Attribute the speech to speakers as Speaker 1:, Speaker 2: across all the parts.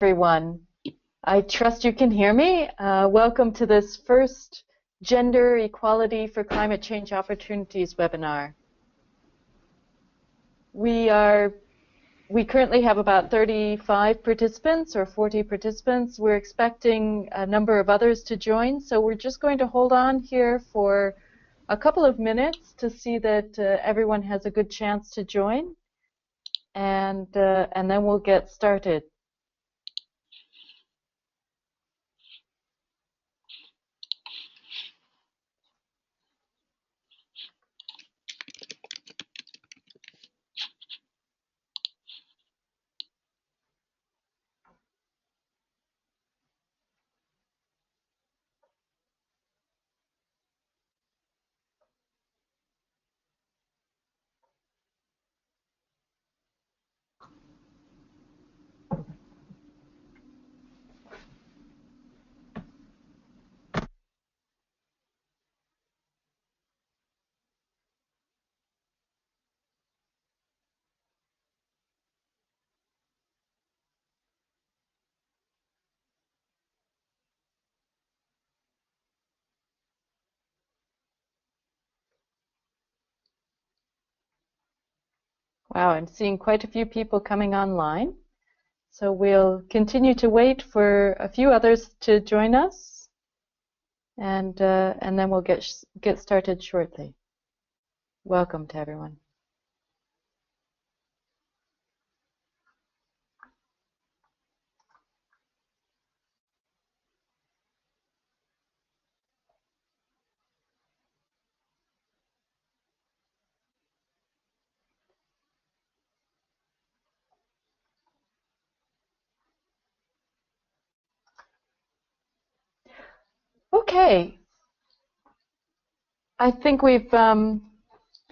Speaker 1: Everyone. I trust you can hear me. Welcome to this first Gender Equality for Climate Change Opportunities webinar. We currently have about 35 participants or 40 participants. We're expecting a number of others to join, so we're just going to hold on here for a couple of minutes to see that everyone has a good chance to join, and then we'll get started. Wow, I'm seeing quite a few people coming online. So we'll continue to wait for a few others to join us, and then we'll get started shortly. Welcome to everyone. Okay, I think we've gotten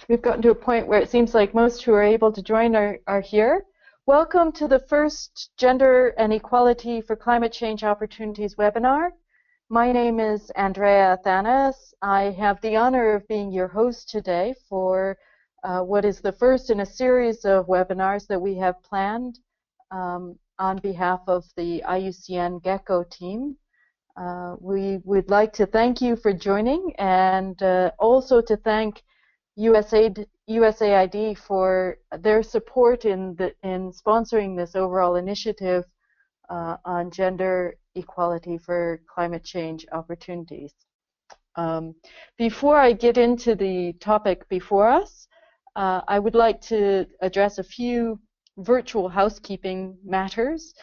Speaker 1: to a point where it seems like most who are able to join are here. Welcome to the first Gender and Equality for Climate Change Opportunities webinar. My name is Andrea Athanas. I have the honor of being your host today for what is the first in a series of webinars that we have planned on behalf of the IUCN GGO team. We would like to thank you for joining, and also to thank USAID for their support in sponsoring this overall initiative on gender equality for climate change opportunities. Before I get into the topic before us, I would like to address a few virtual housekeeping matters.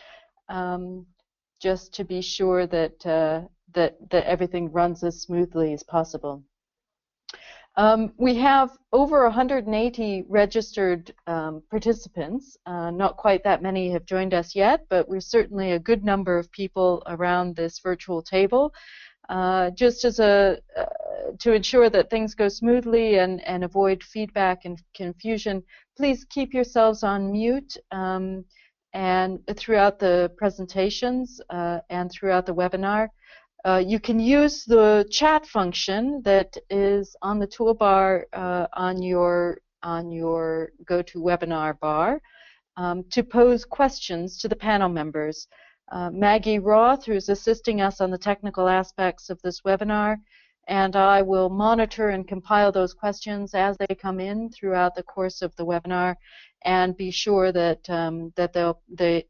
Speaker 1: Just to be sure that that everything runs as smoothly as possible. We have over 180 registered participants. Not quite that many have joined us yet, but we're certainly a good number of people around this virtual table. Just as to ensure that things go smoothly and avoid feedback and confusion, please keep yourselves on mute. And throughout the presentations and throughout the webinar. You can use the chat function that is on the toolbar on your GoToWebinar bar to pose questions to the panel members. Maggie Roth, who's assisting us on the technical aspects of this webinar, and I will monitor and compile those questions as they come in throughout the course of the webinar, and be sure that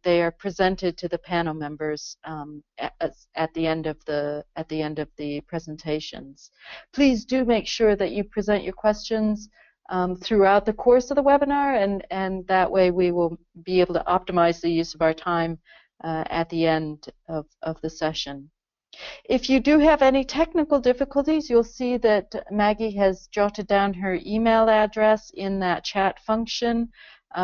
Speaker 1: they are presented to the panel members at the end of the presentations. Please do make sure that you present your questions throughout the course of the webinar, and that way we will be able to optimize the use of our time at the end of the session. If you do have any technical difficulties, you'll see that Maggie has jotted down her email address in that chat function.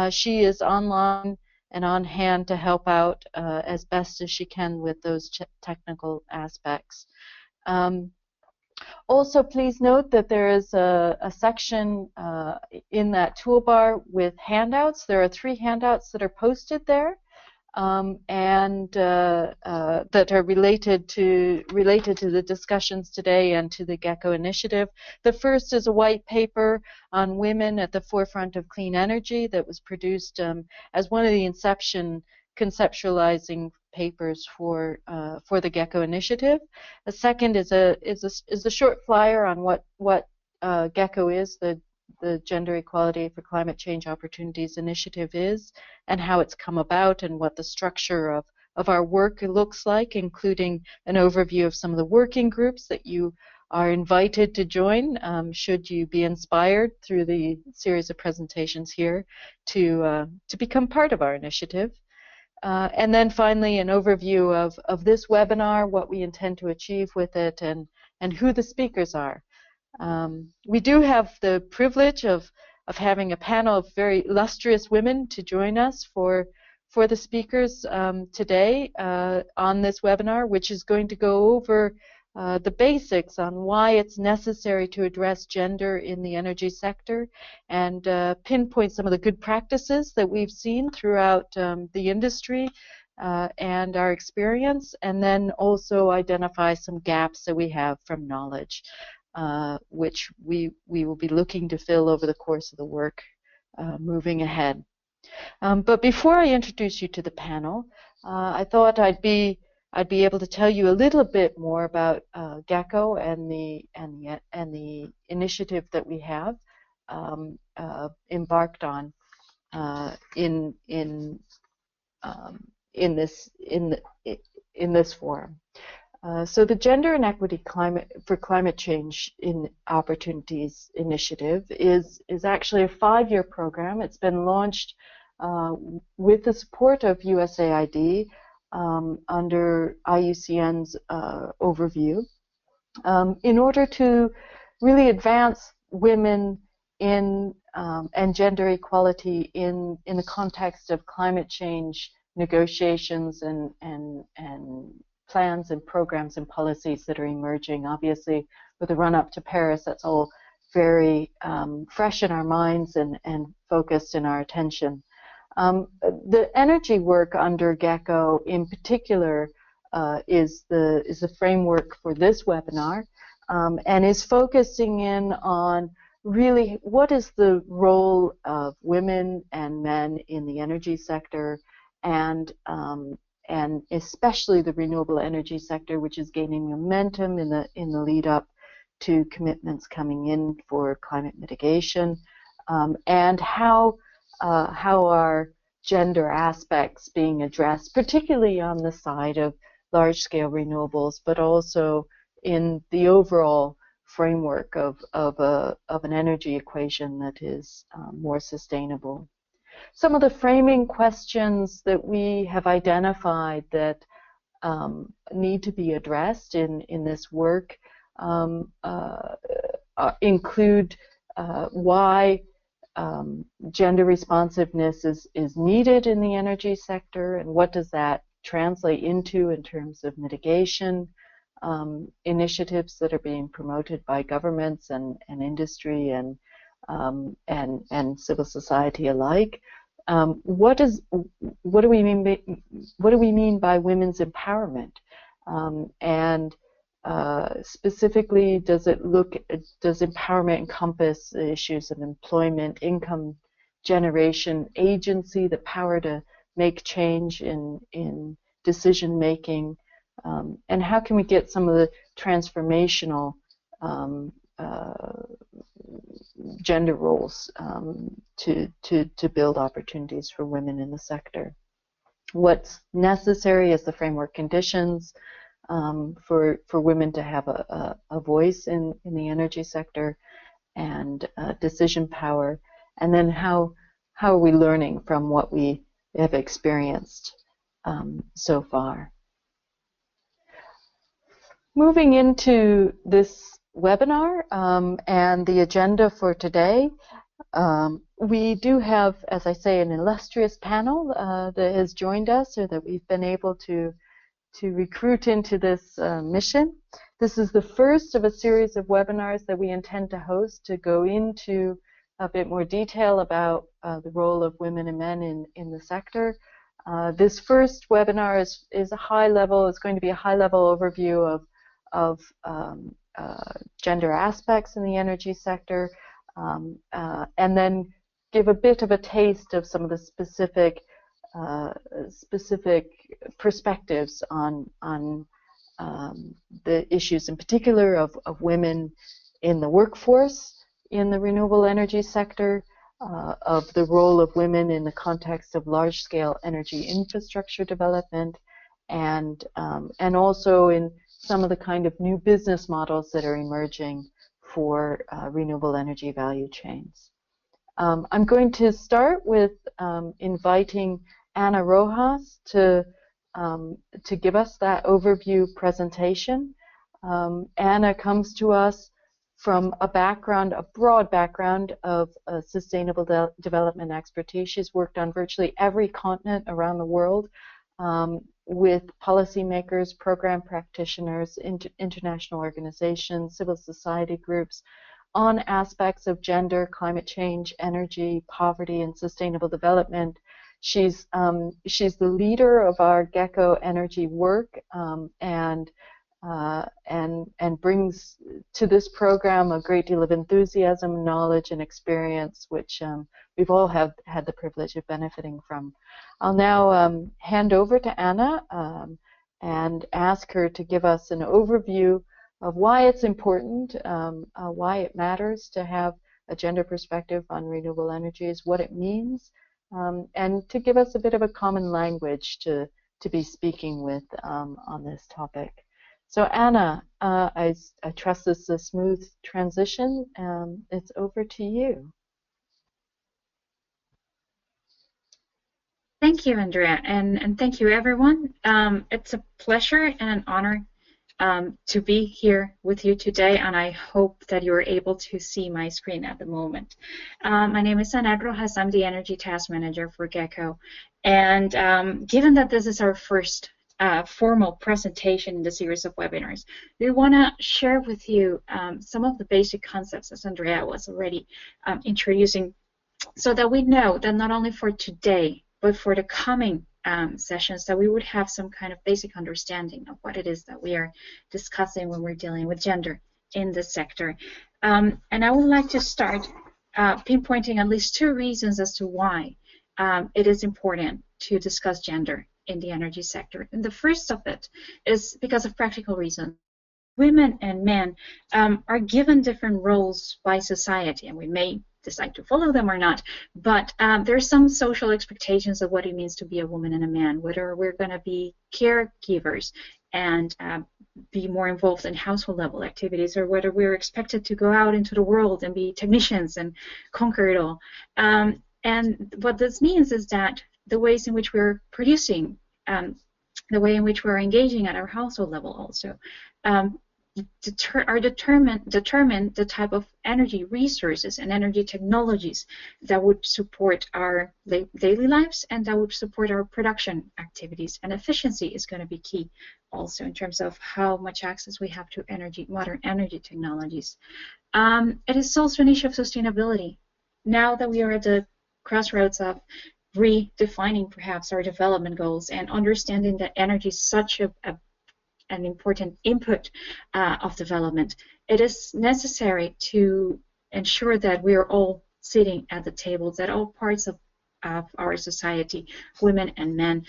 Speaker 1: She is online and on hand to help out as best as she can with those technical aspects. Also, please note that there is a section in that toolbar with handouts. There are 3 handouts that are posted there. And that are related to the discussions today and to the GECCO initiative. The first is a white paper on women at the forefront of clean energy that was produced as one of the conceptualizing papers for the GECCO initiative. The second is a short flyer on what GECCO is, the Gender Equality for Climate Change Opportunities Initiative is, and how it's come about, and what the structure of our work looks like, including an overview of some of the working groups that you are invited to join, should you be inspired through the series of presentations here to become part of our initiative. And then finally, an overview of this webinar, what we intend to achieve with it, and who the speakers are. We do have the privilege of having a panel of very illustrious women to join us for the speakers today on this webinar, which is going to go over the basics on why it's necessary to address gender in the energy sector, and pinpoint some of the good practices that we've seen throughout the industry and our experience, and then also identify some gaps that we have from knowledge, which we will be looking to fill over the course of the work moving ahead. But before I introduce you to the panel, I thought I'd be able to tell you a little bit more about GECCO and the initiative that we have embarked on in this forum. So the Gender and Equity for Climate Change in Opportunities Initiative is actually a 5-year program. It's been launched with the support of USAID under IUCN's overview in order to really advance women in and gender equality in the context of climate change negotiations and plans and programs and policies that are emerging. Obviously, with the run-up to Paris, that's all very fresh in our minds and focused in our attention. The energy work under GECCO in particular is the framework for this webinar, and is focusing in on really what is the role of women and men in the energy sector, and especially the renewable energy sector, which is gaining momentum in the lead up to commitments coming in for climate mitigation, and how are gender aspects being addressed, particularly on the side of large-scale renewables, but also in the overall framework of an energy equation that is more sustainable. Some of the framing questions that we have identified that need to be addressed in this work include why gender responsiveness is needed in the energy sector, and what does that translate into in terms of mitigation initiatives that are being promoted by governments and industry and civil society alike. What do we mean by women's empowerment, and specifically, does empowerment encompass the issues of employment, income generation, agency, the power to make change in decision making, and how can we get some of the transformational gender roles to build opportunities for women in the sector? What's necessary as the framework conditions for women to have a voice in the energy sector and decision power, and then how are we learning from what we have experienced so far. Moving into this webinar and the agenda for today, we do have, as I say, an illustrious panel that has joined us, or that we've been able to recruit into this mission. This is the first of a series of webinars that we intend to host to go into a bit more detail about the role of women and men in the sector. This first webinar is a high level. It's going to be a high level overview of gender aspects in the energy sector, and then give a bit of a taste of some of the specific specific perspectives on the issues in particular of women in the workforce in the renewable energy sector, of the role of women in the context of large-scale energy infrastructure development, and also in some of the kind of new business models that are emerging for renewable energy value chains. I'm going to start with inviting Ana Rojas to give us that overview presentation. Ana comes to us from a broad background of sustainable development expertise. She's worked on virtually every continent around the world with policymakers, program practitioners, international organizations, civil society groups on aspects of gender, climate change, energy, poverty, and sustainable development. She's the leader of our GECCO Energy work and brings to this program a great deal of enthusiasm, knowledge, and experience, which we've all had the privilege of benefiting from. I'll now hand over to Ana and ask her to give us an overview of why it's important, why it matters to have a gender perspective on renewable energies, what it means, and to give us a bit of a common language to be speaking with on this topic. So Ana, I trust this is a smooth transition. It's over to you.
Speaker 2: Thank you, Andrea, and thank you, everyone. It's a pleasure and an honor to be here with you today, and I hope that you're able to see my screen at the moment. My name is Andrea Athanas. I'm the Energy Task Manager for GECCO, and given that this is our first formal presentation in the series of webinars, we want to share with you some of the basic concepts, as Andrea was already introducing, so that we know that not only for today, but for the coming sessions, that we would have some kind of basic understanding of what it is that we are discussing when we're dealing with gender in this sector. And I would like to start pinpointing at least two reasons as to why it is important to discuss gender in the energy sector. And the first of it is because of practical reasons. Women and men are given different roles by society, and we may decide to follow them or not, but there's some social expectations of what it means to be a woman and a man, whether we're going to be caregivers and be more involved in household level activities, or whether we're expected to go out into the world and be technicians and conquer it all. And what this means is that the ways in which we're producing, the way in which we're engaging at our household level also, determine the type of energy resources and energy technologies that would support our daily lives and that would support our production activities. And efficiency is going to be key also in terms of how much access we have to energy, modern energy technologies. It is also an issue of sustainability. Now that we are at the crossroads of redefining perhaps our development goals and understanding that energy is such an important input of development, it is necessary to ensure that we are all sitting at the table, that all parts of our society, women and men,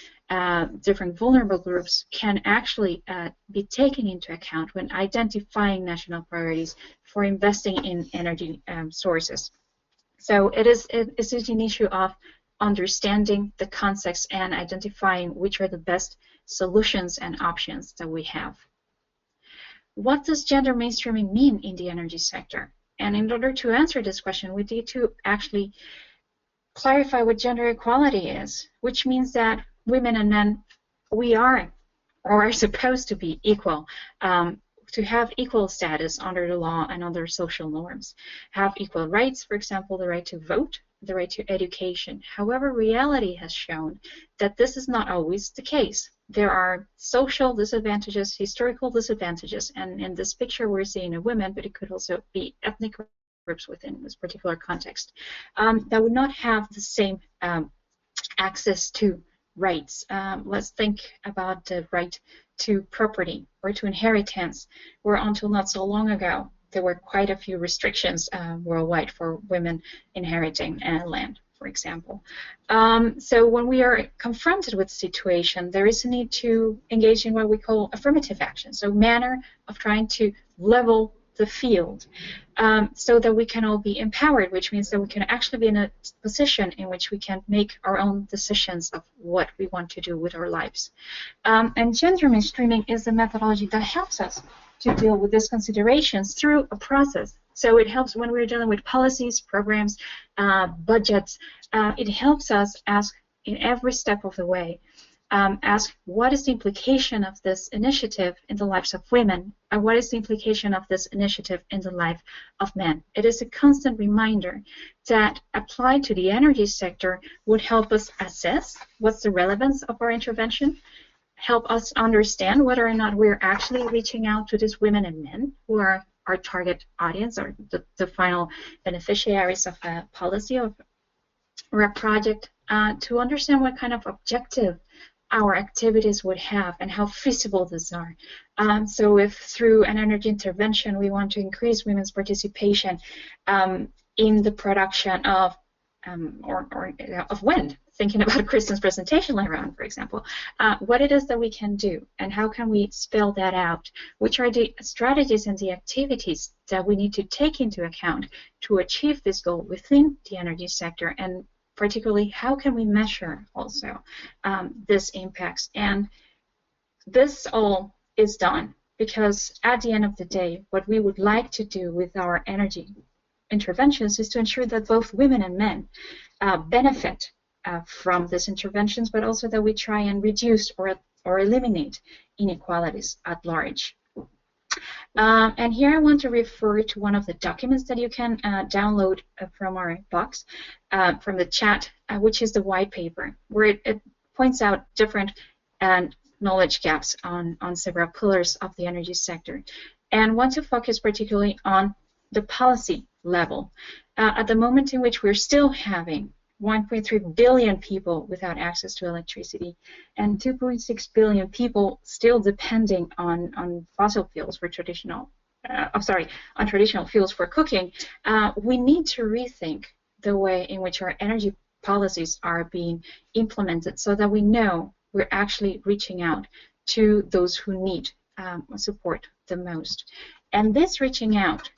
Speaker 2: different vulnerable groups, can actually be taken into account when identifying national priorities for investing in energy sources. So it is an issue of understanding the context and identifying which are the best solutions and options that we have. What does gender mainstreaming mean in the energy sector? And in order to answer this question, we need to actually clarify what gender equality is, which means that women and men, we are or are supposed to be equal, to have equal status under the law and under social norms, have equal rights, for example, the right to vote, the right to education. However, reality has shown that this is not always the case. There are social disadvantages, historical disadvantages, and in this picture we're seeing a woman, but it could also be ethnic groups within this particular context that would not have the same access to rights. Let's think about the right to property or to inheritance, where until not so long ago there were quite a few restrictions worldwide for women inheriting land, for example. So when we are confronted with the situation, there is a need to engage in what we call affirmative action, so manner of trying to level the field so that we can all be empowered, which means that we can actually be in a position in which we can make our own decisions of what we want to do with our lives. And gender mainstreaming is a methodology that helps us to deal with these considerations through a process. So it helps when we're dealing with policies, programs, budgets. It helps us ask in every step of the way, ask what is the implication of this initiative in the lives of women, and what is the implication of this initiative in the life of men. It is a constant reminder that applied to the energy sector would help us assess what's the relevance of our intervention, help us understand whether or not we're actually reaching out to these women and men who are our target audience or the final beneficiaries of a policy or a project, to understand what kind of objective our activities would have and how feasible these are. So if through an energy intervention we want to increase women's participation in the production of wind, thinking about Kristen's presentation later on, for example, what it is that we can do and how can we spell that out, which are the strategies and the activities that we need to take into account to achieve this goal within the energy sector, and particularly how can we measure also this impacts. And this all is done because at the end of the day, what we would like to do with our energy interventions is to ensure that both women and men benefit from these interventions, but also that we try and reduce or eliminate inequalities at large. And here I want to refer to one of the documents that you can download from our box, from the chat, which is the white paper, where it points out different knowledge gaps on several pillars of the energy sector, and want to focus particularly on the policy level. At the moment in which we're still having 1.3 billion people without access to electricity, and 2.6 billion people still depending on fossil fuels for traditional, on traditional fuels for cooking. We need to rethink the way in which our energy policies are being implemented, so that we know we're actually reaching out to those who need support the most. And this reaching out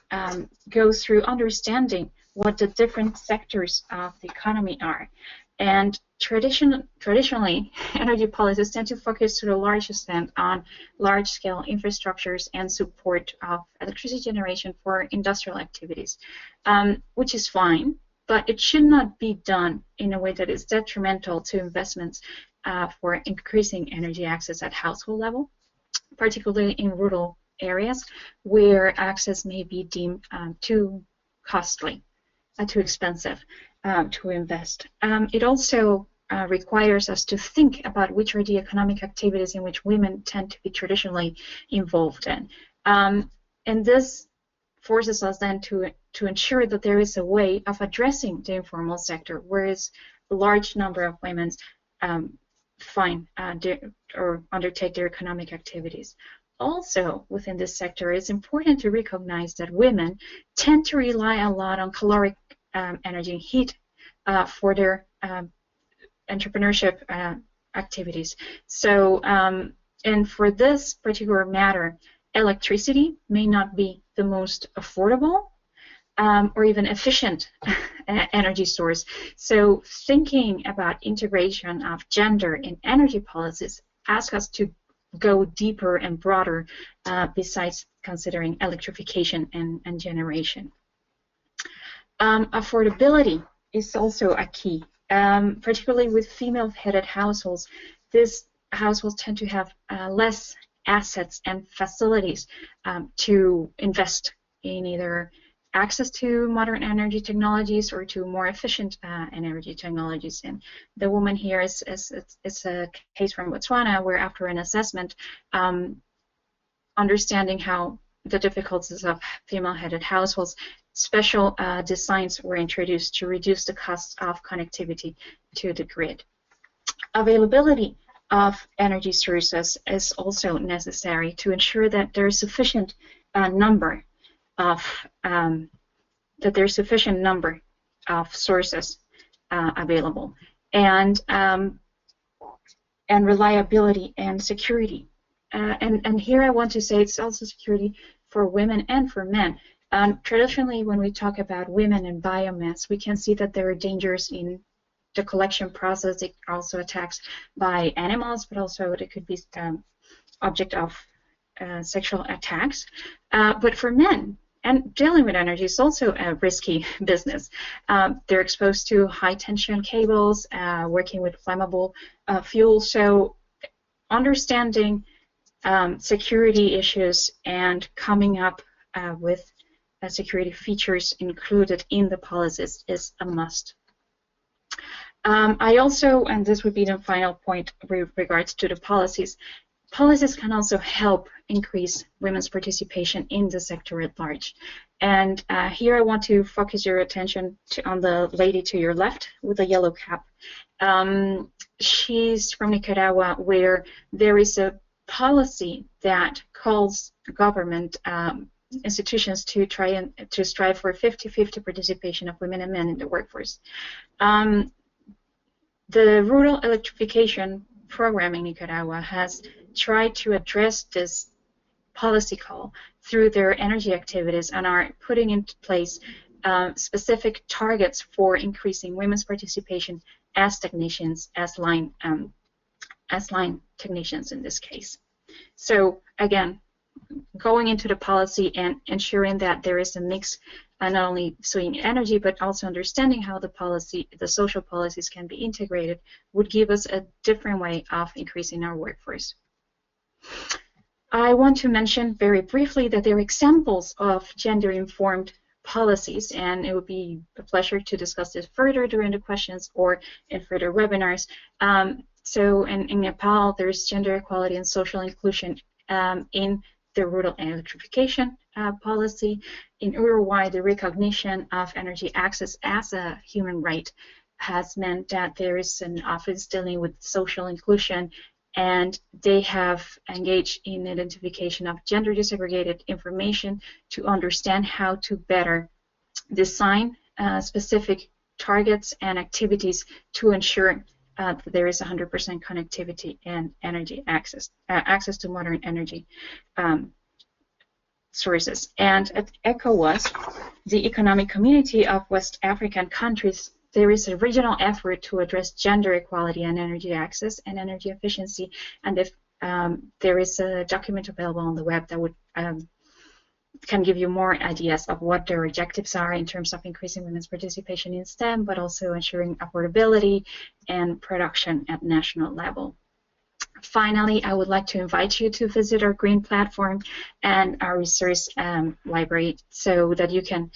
Speaker 2: goes through understanding what the different sectors of the economy are. And traditionally, energy policies tend to focus to the large extent on large-scale infrastructures and support of electricity generation for industrial activities, which is fine, but it should not be done in a way that is detrimental to investments for increasing energy access at household level, particularly in rural areas where access may be deemed too costly, too expensive to invest. It also requires us to think about which are the economic activities in which women tend to be traditionally involved in. And this forces us then to ensure that there is a way of addressing the informal sector, whereas a large number of women find or undertake their economic activities. Also, within this sector, it's important to recognize that women tend to rely a lot on caloric energy and heat for their entrepreneurship activities. So, and for this particular matter, electricity may not be the most affordable or even efficient energy source. So thinking about integration of gender in energy policies asks us to go deeper and broader besides considering electrification and generation. Affordability is also a key, particularly with female-headed households. These households tend to have less assets and facilities to invest in either access to modern energy technologies or to more efficient energy technologies. And the woman here is a case from Botswana, where after an assessment, understanding how the difficulties of female-headed households, special designs were introduced to reduce the cost of connectivity to the grid. Availability of energy sources is also necessary to ensure that there is sufficient number of sources available, and reliability and security. And here I want to say it's also security for women and for men. Traditionally, when we talk about women and biomass, we can see that there are dangers in the collection process. It also attacks by animals, but also it could be object of sexual attacks. But for men, and dealing with energy is also a risky business. They're exposed to high tension cables, working with flammable fuel. So understanding security issues and coming up with security features included in the policies is a must. I also, and this would be the final point with regards to the policies, policies can also help increase women's participation in the sector at large. And here I want to focus your attention on the lady to your left with the yellow cap. She's from Nicaragua, where there is a policy that calls government institutions to try and to strive for 50-50 participation of women and men in the workforce. The rural electrification program in Nicaragua has tried to address this policy call through their energy activities and are putting into place specific targets for increasing women's participation as technicians, as line technicians in this case. So again, going into the policy and ensuring that there is a mix, not only swing energy, but also understanding how the policy, the social policies can be integrated, would give us a different way of increasing our workforce. I want to mention very briefly that there are examples of gender-informed policies, and it would be a pleasure to discuss this further during the questions or in further webinars. So in Nepal, there's gender equality and social inclusion in the rural electrification policy. In Uruguay, the recognition of energy access as a human right has meant that there is an office dealing with social inclusion, and they have engaged in identification of gender disaggregated information to understand how to better design specific targets and activities to ensure that there is 100% connectivity and energy access, access to modern energy sources. And at ECOWAS, the Economic Community of West African Countries, there is a regional effort to address gender equality and energy access and energy efficiency. And if there is a document available on the web that would can give you more ideas of what their objectives are in terms of increasing women's participation in STEM, but also ensuring affordability and production at national level. Finally, I would like to invite you to visit our green platform and our resource library so that you can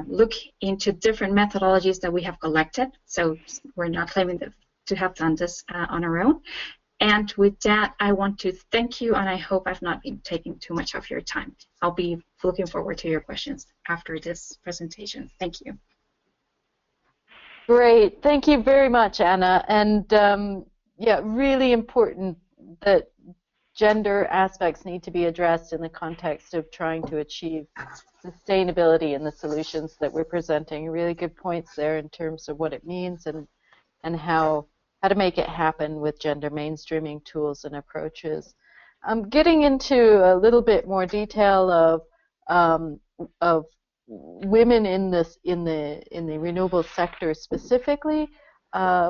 Speaker 2: look into different methodologies that we have collected. So we're not claiming to have done this on our own. And with that, I want to thank you, and I hope I've not been taking too much of your time. I'll be looking forward to your questions after this presentation. Thank you.
Speaker 1: Great. Thank you very much, Anna. And yeah, really important that gender aspects need to be addressed in the context of trying to achieve sustainability in the solutions that we're presenting. Really good points there in terms of what it means and how to make it happen with gender mainstreaming tools and approaches. Getting into a little bit more detail of women in the renewable sector specifically,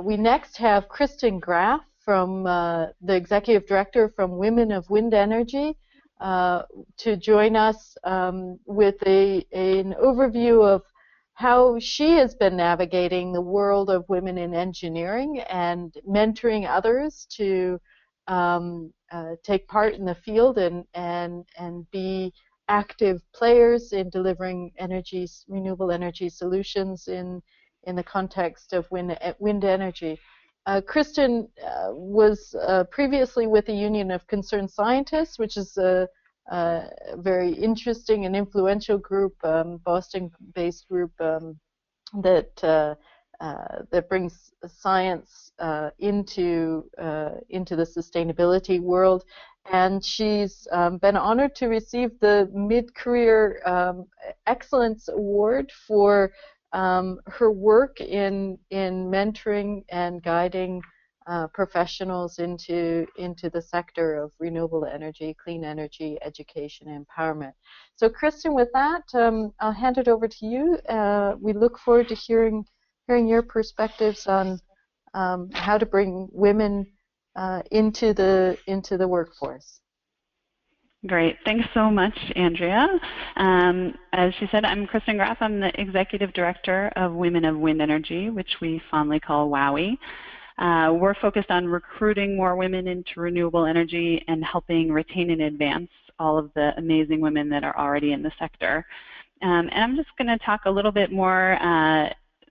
Speaker 1: we next have Kristin Grass from the Executive Director from Women of Wind Energy to join us with an overview of how she has been navigating the world of women in engineering and mentoring others to take part in the field and be active players in delivering renewable energy solutions in the context of wind energy. Kristen was previously with the Union of Concerned Scientists, which is a very interesting and influential group, Boston-based group that brings science into the sustainability world. And she's been honored to receive the Mid-Career Excellence Award for her work in mentoring and guiding professionals into the sector of renewable energy, clean energy, education, and empowerment. So, Kristen, with that, I'll hand it over to you. We look forward to hearing your perspectives on how to bring women into the workforce.
Speaker 3: Great. Thanks so much, Andrea. As she said, I'm Kristin Grass. I'm the Executive Director of Women of Wind Energy, which we fondly call WOWI. We're focused on recruiting more women into renewable energy and helping retain and advance all of the amazing women that are already in the sector. And I'm just going to talk a little bit more.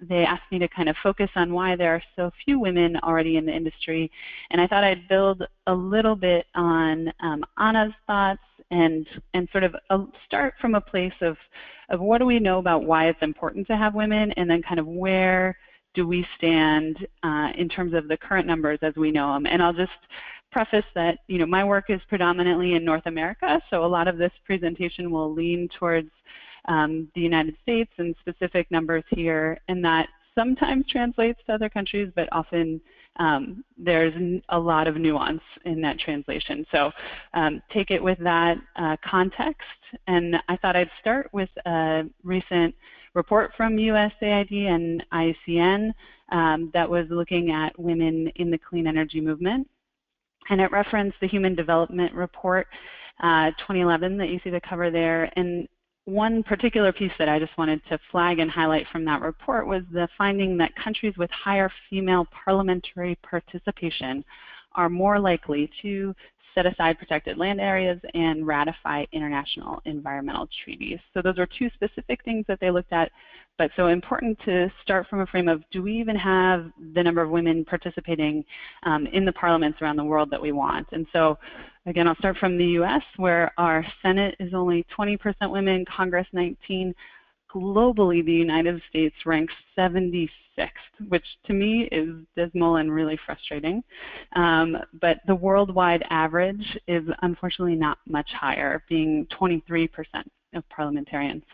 Speaker 3: They asked me to kind of focus on why there are so few women already in the industry, and I thought I'd build a little bit on Anna's thoughts and sort of start from a place of what do we know about why it's important to have women, and then kind of where do we stand in terms of the current numbers as we know them. And I'll just preface that, you know, my work is predominantly in North America, so a lot of this presentation will lean towards the United States and specific numbers here, and that sometimes translates to other countries, but often there's a lot of nuance in that translation. So take it with that context. And I thought I'd start with a recent report from USAID and IUCN that was looking at women in the clean energy movement. And it referenced the Human Development Report 2011 that you see the cover there. And one particular piece that I just wanted to flag and highlight from that report was the finding that countries with higher female parliamentary participation are more likely to set aside protected land areas and ratify international environmental treaties. So those are two specific things that they looked at, but so important to start from a frame of, do we even have the number of women participating in the parliaments around the world that we want? And so again, I'll start from the US, where our Senate is only 20% women, Congress 19%. Globally, the United States ranks 76th, which to me is dismal and really frustrating. But the worldwide average is unfortunately not much higher, being 23% of parliamentarians.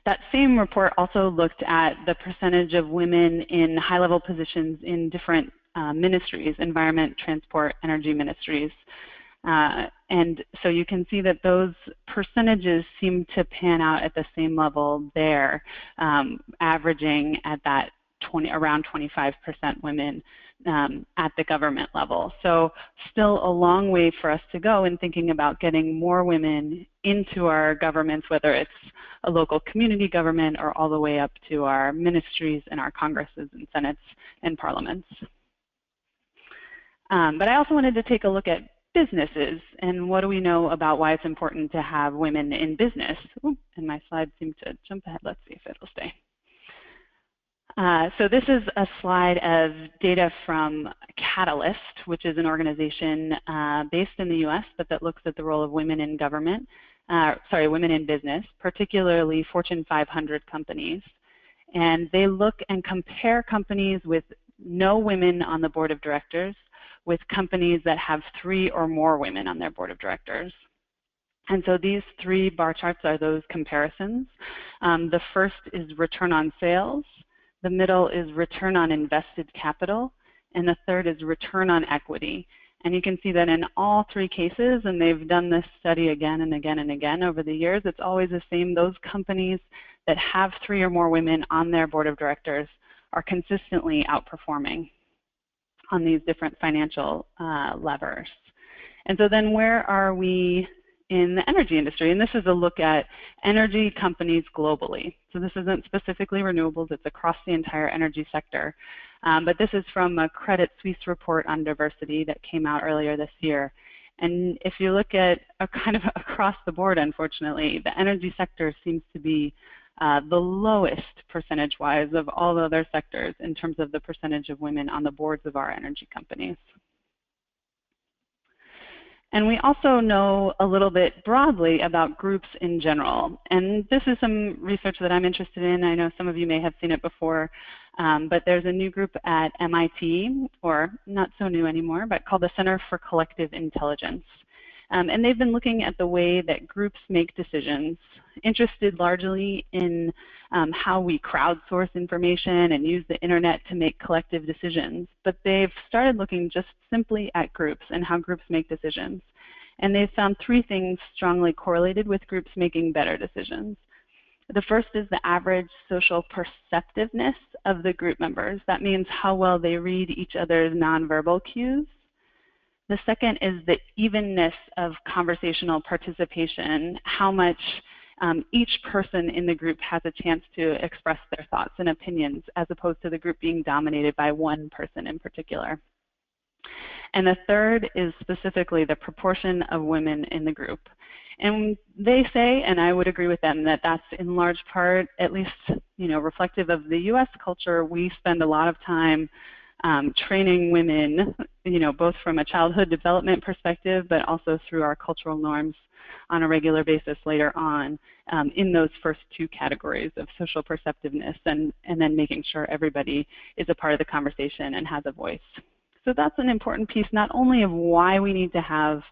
Speaker 3: That same report also looked at the percentage of women in high-level positions in different ministries, environment, transport, energy ministries. And so you can see that those percentages seem to pan out at the same level there, averaging at that around 25% women at the government level. So still a long way for us to go in thinking about getting more women into our governments, whether it's a local community government or all the way up to our ministries and our congresses and senates and parliaments. But I also wanted to take a look at businesses and what do we know about why it's important to have women in business. Ooh, and my slides seem to jump ahead. Let's see if it'll stay. So this is a slide of data from Catalyst, which is an organization based in the US, but that looks at the role of women in government, women in business, particularly Fortune 500 companies. And they look and compare companies with no women on the board of directors with companies that have 3 or more women on their board of directors. And so these 3 bar charts are those comparisons. The first is return on sales, the middle is return on invested capital, and the third is return on equity. And you can see that in all 3 cases, and they've done this study again and again and again over the years, it's always the same. Those companies that have 3 or more women on their board of directors are consistently outperforming on these different financial levers. And so then where are we in the energy industry? And this is a look at energy companies globally. So this isn't specifically renewables, it's across the entire energy sector. But this is from a Credit Suisse report on diversity that came out earlier this year. And if you look at kind of across the board, unfortunately, the energy sector seems to be the lowest percentage-wise of all the other sectors in terms of the percentage of women on the boards of our energy companies. And we also know a little bit broadly about groups in general. And this is some research that I'm interested in. I know some of you may have seen it before, but there's a new group at MIT, or not so new anymore, but called the Center for Collective Intelligence. And they've been looking at the way that groups make decisions, interested largely in how we crowdsource information and use the internet to make collective decisions. But they've started looking just simply at groups and how groups make decisions. And they've found three things strongly correlated with groups making better decisions. The first is the average social perceptiveness of the group members. That means how well they read each other's nonverbal cues. The second is the evenness of conversational participation, how much each person in the group has a chance to express their thoughts and opinions, as opposed to the group being dominated by one person in particular. And the third is specifically the proportion of women in the group. And they say, and I would agree with them, that that's in large part, at least reflective of the US culture. We spend a lot of time training women, both from a childhood development perspective, but also through our cultural norms on a regular basis later on in those first two categories of social perceptiveness and then making sure everybody is a part of the conversation and has a voice. So that's an important piece, not only of why we need to have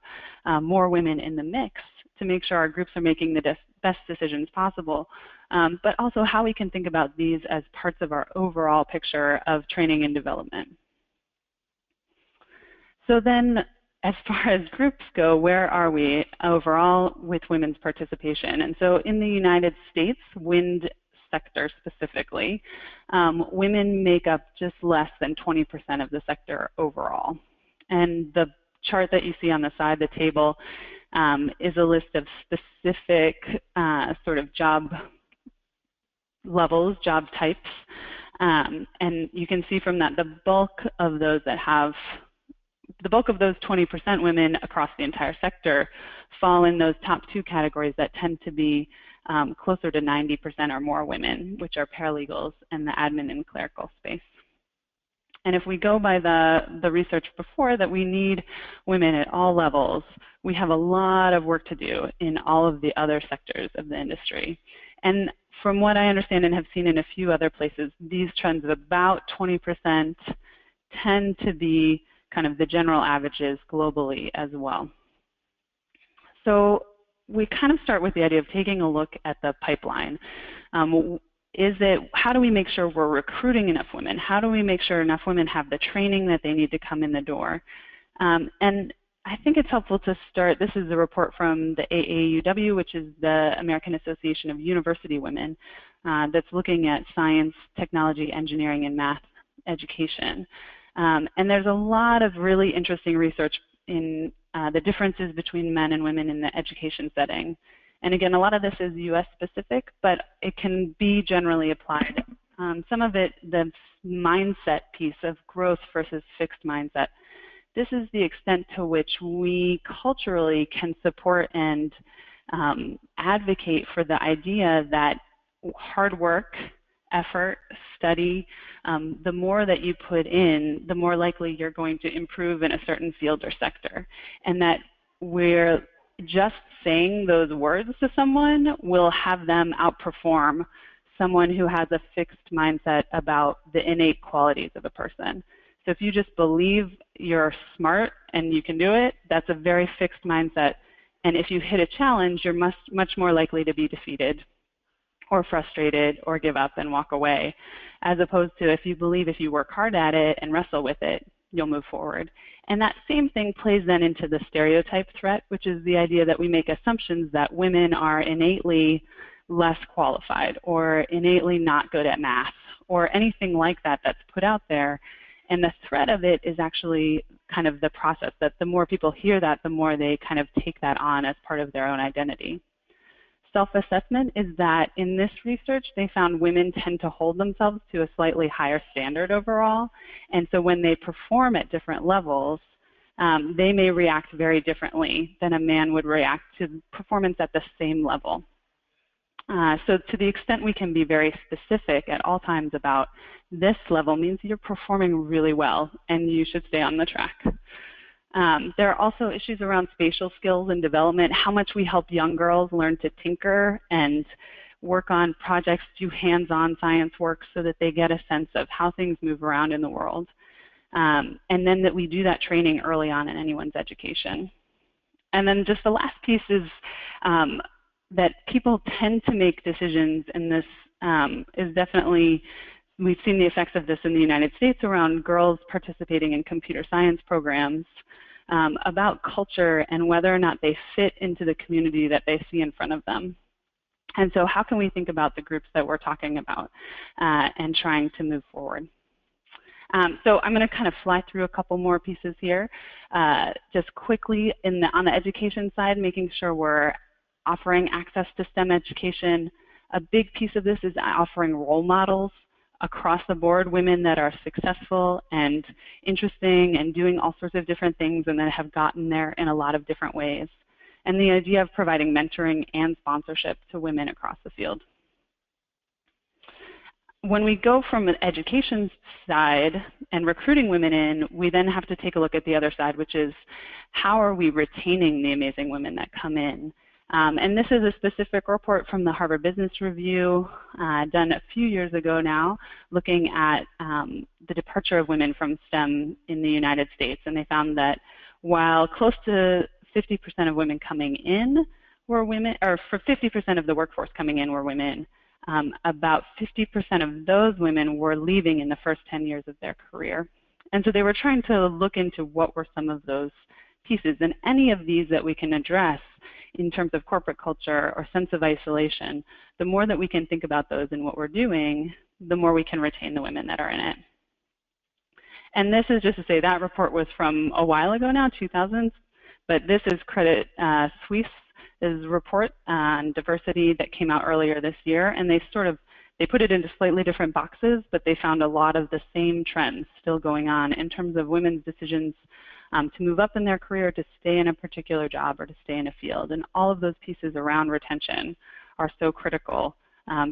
Speaker 3: more women in the mix to make sure our groups are making the best decisions possible, but also how we can think about these as parts of our overall picture of training and development. So then, as far as groups go, where are we overall with women's participation? And so in the United States, wind sector specifically, women make up just less than 20% of the sector overall. And the chart that you see on the side of the table is a list of specific sort of job levels, job types. And you can see from that the bulk of those 20% women across the entire sector fall in those top two categories that tend to be closer to 90% or more women, which are paralegals and the admin and clerical space. And if we go by the research before that we need women at all levels, we have a lot of work to do in all of the other sectors of the industry. And from what I understand and have seen in a few other places, these trends of about 20% tend to be kind of the general averages globally as well. So we kind of start with the idea of taking a look at the pipeline. How do we make sure we're recruiting enough women? How do we make sure enough women have the training that they need to come in the door? And I think it's helpful to start, this is a report from the AAUW, which is the American Association of University Women, that's looking at science, technology, engineering, and math education. And there's a lot of really interesting research in the differences between men and women in the education setting. And again, a lot of this is US specific, but it can be generally applied. Some of it, the mindset piece of growth versus fixed mindset, this is the extent to which we culturally can support and advocate for the idea that hard work, effort, study, the more that you put in, the more likely you're going to improve in a certain field or sector. And that we're just saying those words to someone will have them outperform someone who has a fixed mindset about the innate qualities of a person. So if you just believe you're smart and you can do it, that's a very fixed mindset. And if you hit a challenge, you're much more likely to be defeated or frustrated or give up and walk away, as opposed to if you believe if you work hard at it and wrestle with it, you'll move forward. And that same thing plays then into the stereotype threat, which is the idea that we make assumptions that women are innately less qualified or innately not good at math or anything like that that's put out there. And the threat of it is actually kind of the process that the more people hear that, the more they kind of take that on as part of their own identity. Self-assessment is that in this research, they found women tend to hold themselves to a slightly higher standard overall. And so when they perform at different levels, they may react very differently than a man would react to performance at the same level. So to the extent we can be very specific at all times about this level means you're performing really well and you should stay on the track. There are also issues around spatial skills and development, how much we help young girls learn to tinker and work on projects, do hands-on science work so that they get a sense of how things move around in the world. And then that we do that training early on in anyone's education. And then just the last piece is that people tend to make decisions, and this is definitely, we've seen the effects of this in the United States around girls participating in computer science programs about culture and whether or not they fit into the community that they see in front of them. And so how can we think about the groups that we're talking about and trying to move forward? So I'm going to kind of fly through a couple more pieces here. Just quickly, on the education side, making sure we're offering access to STEM education. A big piece of this is offering role models across the board, women that are successful and interesting and doing all sorts of different things and that have gotten there in a lot of different ways. And the idea of providing mentoring and sponsorship to women across the field. When we go from an education side and recruiting women in, we then have to take a look at the other side, which is how are we retaining the amazing women that come in? And this is a specific report from the Harvard Business Review done a few years ago now, looking at the departure of women from STEM in the United States. And they found that while close to 50% of women coming in were women, or for 50% of the workforce coming in were women, about 50% of those women were leaving in the first 10 years of their career. And so they were trying to look into what were some of those pieces, and any of these that we can address in terms of corporate culture or sense of isolation, the more that we can think about those and what we're doing, the more we can retain the women that are in it. And this is just to say that report was from a while ago now, 2000s, but this is Credit Suisse's report on diversity that came out earlier this year, and they put it into slightly different boxes, but they found a lot of the same trends still going on in terms of women's decisions to move up in their career, to stay in a particular job, or to stay in a field. And all of those pieces around retention are so critical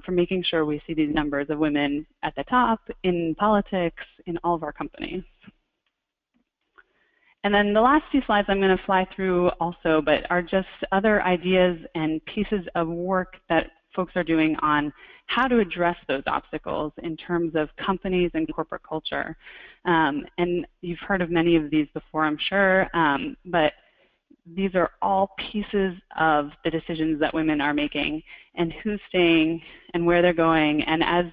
Speaker 3: for making sure we see these numbers of women at the top, in politics, in all of our companies. And then the last few slides I'm going to fly through also, but are just other ideas and pieces of work that folks are doing on how to address those obstacles in terms of companies and corporate culture. And you've heard of many of these before, I'm sure, but these are all pieces of the decisions that women are making and who's staying and where they're going. And as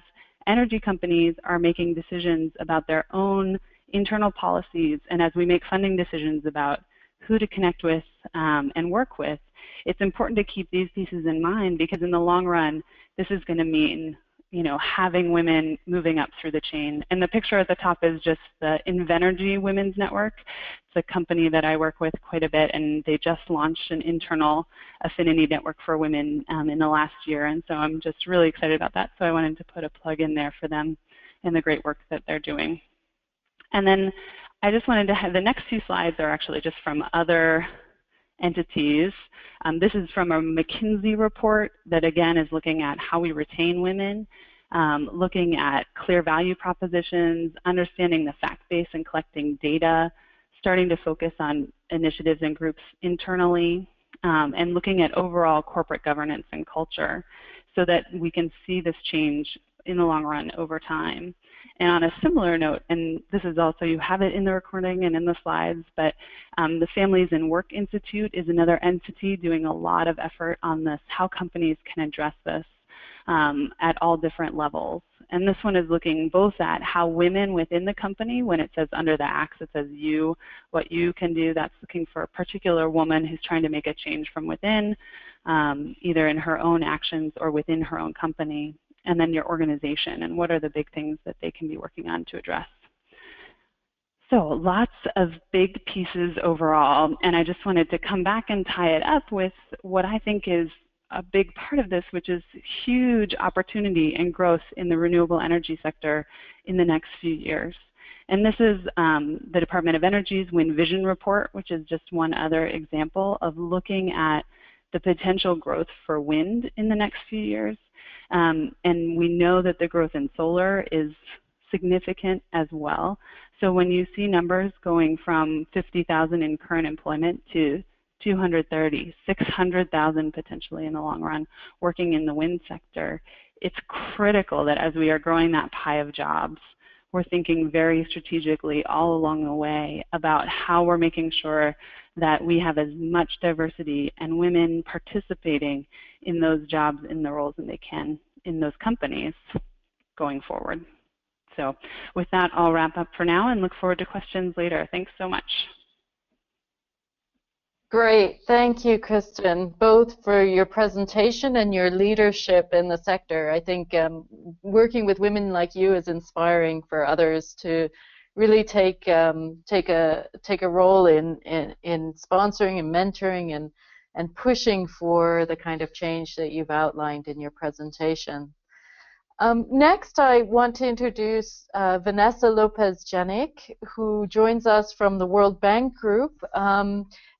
Speaker 3: energy companies are making decisions about their own internal policies, and as we make funding decisions about who to connect with and work with, it's important to keep these pieces in mind, because in the long run, this is going to mean, you know, having women moving up through the chain. And the picture at the top is just the Invenergy Women's Network. It's a company that I work with quite a bit, and they just launched an internal affinity network for women in the last year. And so I'm just really excited about that. So I wanted to put a plug in there for them and the great work that they're doing. And then I just wanted to have, the next few slides are actually just from other entities. This is from a McKinsey report that again is looking at how we retain women, looking at clear value propositions, understanding the fact base and collecting data, starting to focus on initiatives and groups internally, and looking at overall corporate governance and culture so that we can see this change in the long run over time. And on a similar note, and this is also, you have it in the recording and in the slides, but the Families and Work Institute is another entity doing a lot of effort on this, how companies can address this at all different levels. And this one is looking both at how women within the company, when it says under the axe, it says you, what you can do, that's looking for a particular woman who's trying to make a change from within, either in her own actions or within her own company. And then your organization, and what are the big things that they can be working on to address. So lots of big pieces overall, and I just wanted to come back and tie it up with what I think is a big part of this, which is huge opportunity and growth in the renewable energy sector in the next few years. And this is the Department of Energy's Wind Vision report, which is just one other example of looking at the potential growth for wind in the next few years. And we know that the growth in solar is significant as well. So when you see numbers going from 50,000 in current employment to 230, 600,000 potentially in the long run working in the wind sector, it's critical that as we are growing that pie of jobs, we're thinking very strategically all along the way about how we're making sure that we have as much diversity and women participating in those jobs, in the roles that they can in those companies going forward. So with that, I'll wrap up for now and look forward to questions later. Thanks so much.
Speaker 1: Great. Thank you, Kristen, both for your presentation and your leadership in the sector. I think working with women like you is inspiring for others to really take a role in sponsoring and mentoring and pushing for the kind of change that you've outlined in your presentation. Next, I want to introduce Vanessa Lopes Janik, who joins us from the World Bank Group.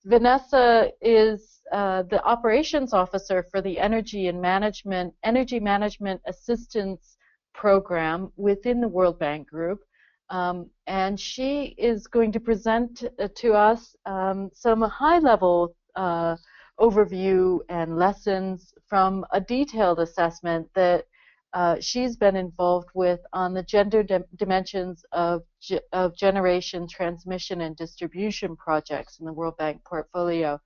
Speaker 1: Vanessa is the operations officer for the Energy Management Assistance Program within the World Bank Group. And she is going to present to us some high-level overview and lessons from a detailed assessment that she's been involved with on the gender dimensions of generation, transmission, and distribution projects in the World Bank portfolio.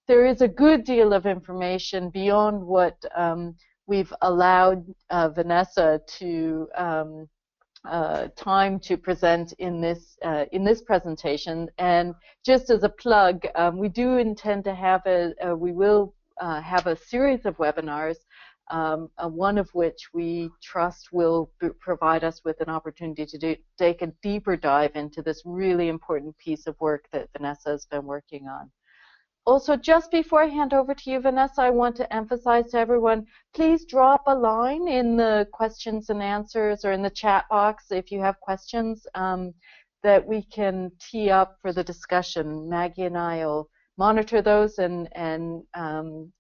Speaker 1: There is a good deal of information beyond what we've allowed Vanessa to time to present in this presentation. And just as a plug, we do intend to have we will have a series of webinars, one of which we trust will provide us with an opportunity to take a deeper dive into this really important piece of work that Vanessa has been working on. Also, just before I hand over to you, Vanessa, I want to emphasize to everyone, please drop a line in the questions and answers or in the chat box if you have questions that we can tee up for the discussion. Maggie and I will monitor those and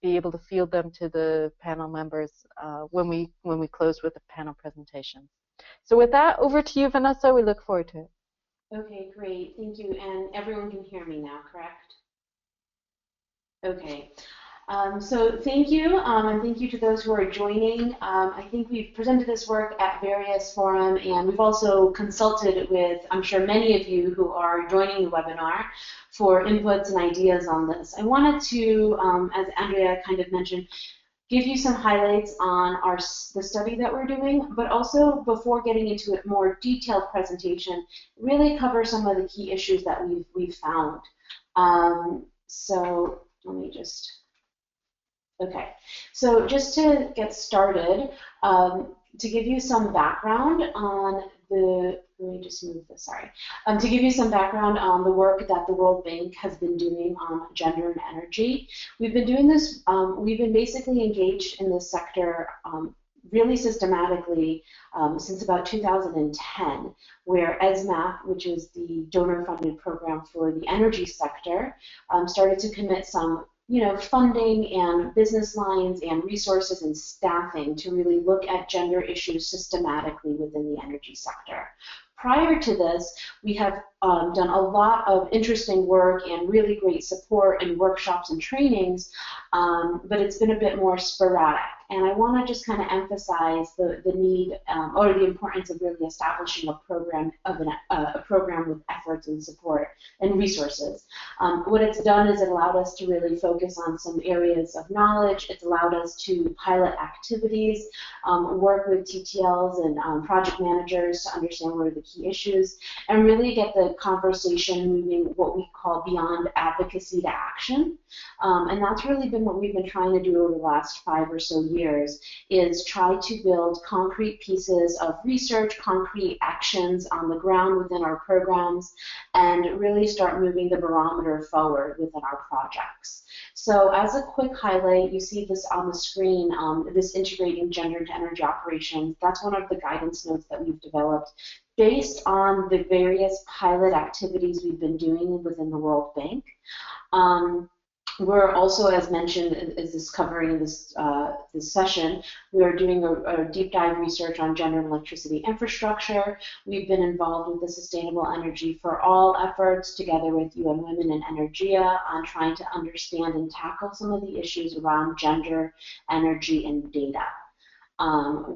Speaker 1: be able to field them to the panel members when we close with the panel presentation. So with that, over to you, Vanessa. We look forward to it.
Speaker 4: Okay, great. Thank you. And everyone can hear me now, correct? Okay. So thank you, and thank you to those who are joining. I think we've presented this work at various forums, and we've also consulted with, I'm sure, many of you who are joining the webinar for inputs and ideas on this. I wanted to, as Andrea kind of mentioned, give you some highlights on the study that we're doing, but also, before getting into a more detailed presentation, really cover some of the key issues that we've found. So let me just... Okay, so just to get started, to give you some background on the, let me just move this, sorry. To give you some background on the work that the World Bank has been doing on gender and energy. We've been doing this, we've been basically engaged in this sector really systematically since about 2010, where ESMAP, which is the donor-funded program for the energy sector, started to commit some funding and business lines and resources and staffing to really look at gender issues systematically within the energy sector. Prior to this, we have done a lot of interesting work and really great support and workshops and trainings, but it's been a bit more sporadic. And I want to just kind of emphasize the need or the importance of really establishing a program with efforts and support and resources. What it's done is it allowed us to really focus on some areas of knowledge. It's allowed us to pilot activities, work with TTLs and project managers to understand what are the key issues, and really get the conversation moving what we call beyond advocacy to action. And that's really been what we've been trying to do over the last 5 or so years, is try to build concrete pieces of research, concrete actions on the ground within our programs, and really start moving the barometer forward within our projects. So as a quick highlight, you see this on the screen, this integrating gender into energy operations. That's one of the guidance notes that we've developed based on the various pilot activities we've been doing within the World Bank. We're also, as mentioned, as is covering this this session, we are doing a deep dive research on gender and electricity infrastructure. We've been involved with the Sustainable Energy for All efforts together with UN Women and Energia on trying to understand and tackle some of the issues around gender, energy, and data.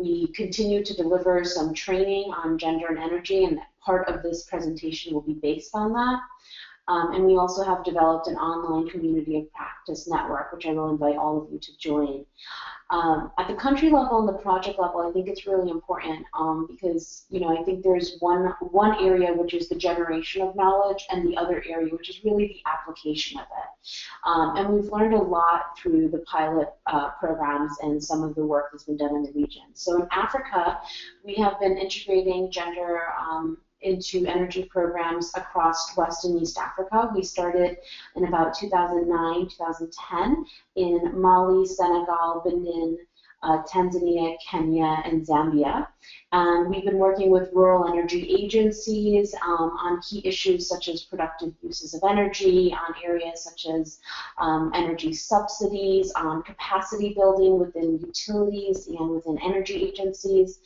Speaker 4: We continue to deliver some training on gender and energy, and part of this presentation will be based on that. And we also have developed an online community of practice network, which I will invite all of you to join. At the country level and the project level, I think it's really important because, you know, I think there's one area which is the generation of knowledge, and the other area which is really the application of it. And we've learned a lot through the pilot programs and some of the work that's been done in the region. So in Africa, we have been integrating gender into energy programs across West and East Africa. We started in about 2009, 2010 in Mali, Senegal, Benin, Tanzania, Kenya, and Zambia. And we've been working with rural energy agencies on key issues such as productive uses of energy, on areas such as energy subsidies, on capacity building within utilities and within energy agencies.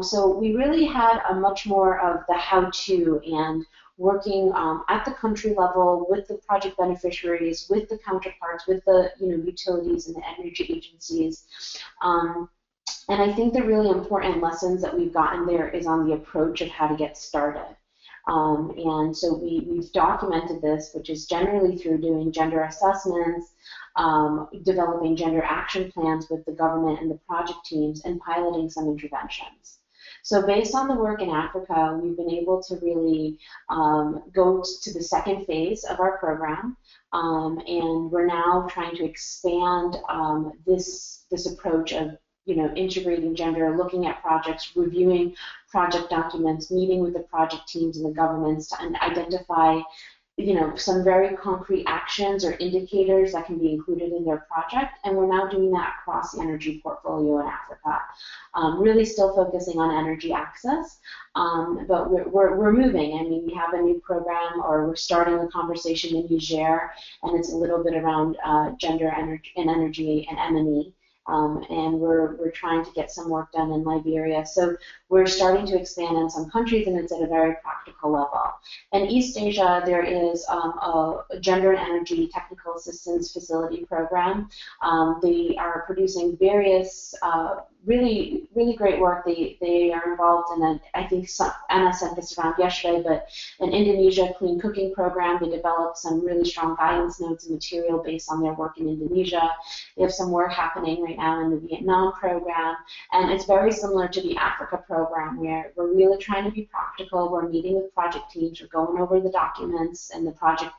Speaker 4: So we really had a much more of the how-to and working at the country level with the project beneficiaries, with the counterparts, with the utilities and the energy agencies. And I think the really important lessons that we've gotten there is on the approach of how to get started. And so we've documented this, which is generally through doing gender assessments, developing gender action plans with the government and the project teams, and piloting some interventions. So based on the work in Africa, we've been able to really go to the second phase of our program, and we're now trying to expand this approach of integrating gender, looking at projects, reviewing project documents, meeting with the project teams and the governments to identify some very concrete actions or indicators that can be included in their project, and we're now doing that across the energy portfolio in Africa. Really still focusing on energy access, but we're moving. I mean, we have a new program, or we're starting a conversation in Niger, and it's a little bit around gender, energy, and M&E. And we're trying to get some work done in Liberia. So we're starting to expand in some countries, and it's at a very practical level. In East Asia, there is a gender and energy technical assistance facility program. They are producing various really great work. They are involved in I think Anna sent this around yesterday, but an Indonesia clean cooking program. They developed some really strong guidance notes and material based on their work in Indonesia. They have some work happening right now in the Vietnam program, and it's very similar to the Africa program, where we're really trying to be practical. We're meeting with project teams, we're going over the documents and the project